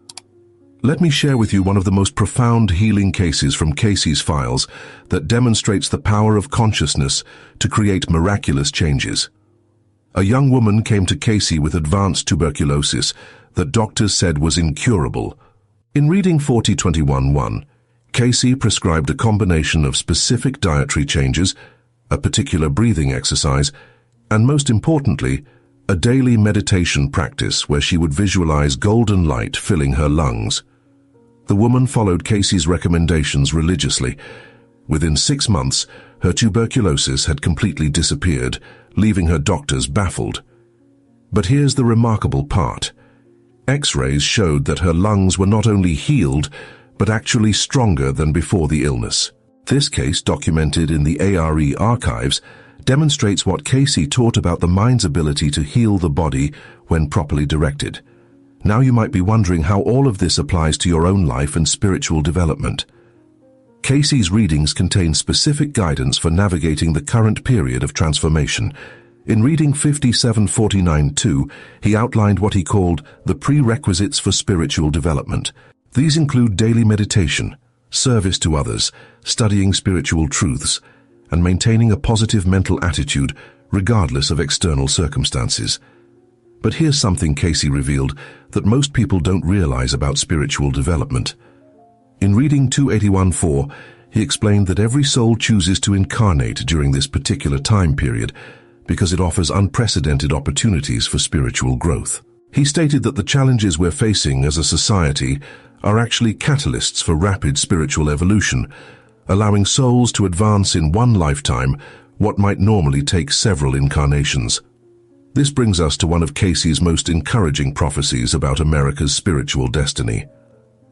Let me share with you one of the most profound healing cases from Cayce's files that demonstrates the power of consciousness to create miraculous changes. A young woman came to Cayce with advanced tuberculosis that doctors said was incurable. In reading 4021-1, Cayce prescribed a combination of specific dietary changes, a particular breathing exercise, and most importantly, a daily meditation practice where she would visualize golden light filling her lungs. The woman followed Cayce's recommendations religiously. Within 6 months, her tuberculosis had completely disappeared, leaving her doctors baffled. But here's the remarkable part. X-rays showed that her lungs were not only healed, but actually stronger than before the illness. This case, documented in the ARE archives, demonstrates what Cayce taught about the mind's ability to heal the body when properly directed. Now you might be wondering how all of this applies to your own life and spiritual development. Cayce's readings contain specific guidance for navigating the current period of transformation. In reading 5749-2, he outlined what he called the prerequisites for spiritual development. These include daily meditation, service to others, studying spiritual truths, and maintaining a positive mental attitude regardless of external circumstances. But here's something Cayce revealed that most people don't realize about spiritual development. In reading 281-4, he explained that every soul chooses to incarnate during this particular time period because it offers unprecedented opportunities for spiritual growth. He stated that the challenges we're facing as a society are actually catalysts for rapid spiritual evolution, allowing souls to advance in one lifetime what might normally take several incarnations. This brings us to one of Cayce's most encouraging prophecies about America's spiritual destiny.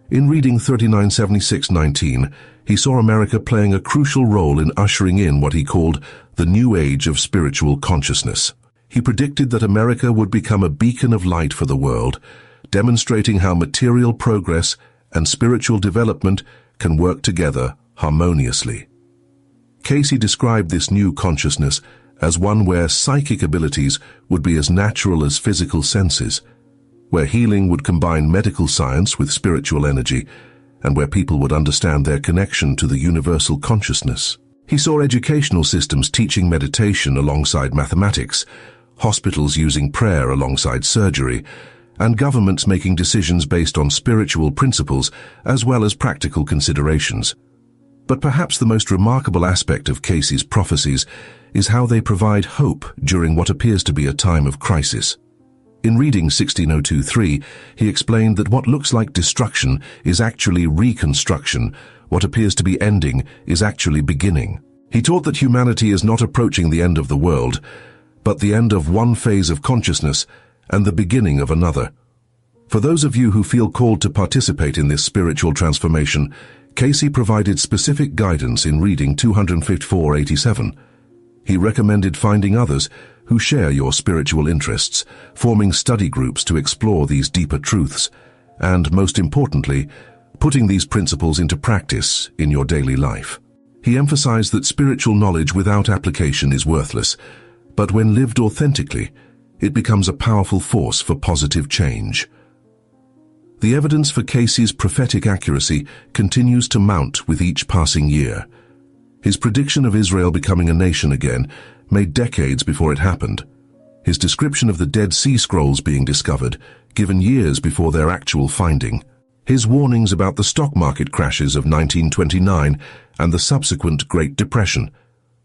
In reading 3976-19, he saw America playing a crucial role in ushering in what he called the new age of spiritual consciousness. He predicted that America would become a beacon of light for the world, demonstrating how material progress and spiritual development can work together harmoniously. Cayce described this new consciousness as one where psychic abilities would be as natural as physical senses, where healing would combine medical science with spiritual energy, and where people would understand their connection to the universal consciousness. He saw educational systems teaching meditation alongside mathematics, hospitals using prayer alongside surgery, and governments making decisions based on spiritual principles as well as practical considerations. But perhaps the most remarkable aspect of Cayce's prophecies is how they provide hope during what appears to be a time of crisis. In reading 16023, he explained that what looks like destruction is actually reconstruction, what appears to be ending is actually beginning. He taught that humanity is not approaching the end of the world, but the end of one phase of consciousness and the beginning of another. For those of you who feel called to participate in this spiritual transformation, Cayce provided specific guidance in reading 254-87. He recommended finding others who share your spiritual interests, forming study groups to explore these deeper truths, and, most importantly, putting these principles into practice in your daily life. He emphasized that spiritual knowledge without application is worthless, but when lived authentically, it becomes a powerful force for positive change. The evidence for Cayce's prophetic accuracy continues to mount with each passing year. His prediction of Israel becoming a nation again made decades before it happened. His description of the Dead Sea Scrolls being discovered, given years before their actual finding. His warnings about the stock market crashes of 1929 and the subsequent Great Depression,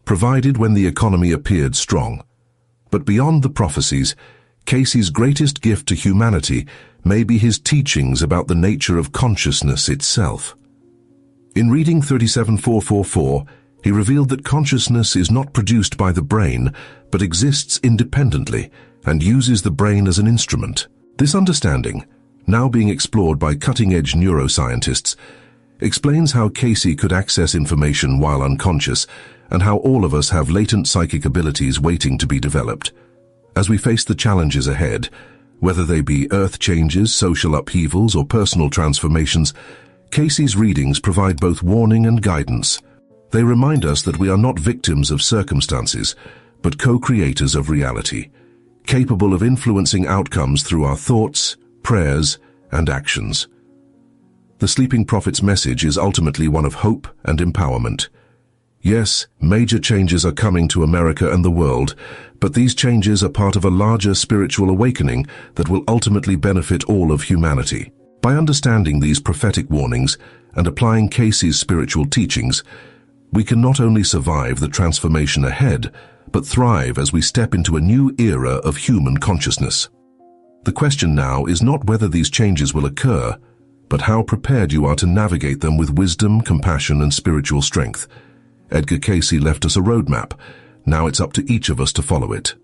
provided when the economy appeared strong. But beyond the prophecies, Cayce's greatest gift to humanity may be his teachings about the nature of consciousness itself. In reading 37444, he revealed that consciousness is not produced by the brain, but exists independently and uses the brain as an instrument. This understanding, now being explored by cutting-edge neuroscientists, explains how Cayce could access information while unconscious and how all of us have latent psychic abilities waiting to be developed. As we face the challenges ahead, whether they be earth changes, social upheavals, or personal transformations, Cayce's readings provide both warning and guidance. They remind us that we are not victims of circumstances, but co-creators of reality, capable of influencing outcomes through our thoughts, prayers, and actions. The Sleeping Prophet's message is ultimately one of hope and empowerment. Yes, major changes are coming to America and the world, but these changes are part of a larger spiritual awakening that will ultimately benefit all of humanity. By understanding these prophetic warnings and applying Cayce's spiritual teachings, we can not only survive the transformation ahead, but thrive as we step into a new era of human consciousness. The question now is not whether these changes will occur, but how prepared you are to navigate them with wisdom, compassion, and spiritual strength. Edgar Cayce left us a roadmap. Now it's up to each of us to follow it.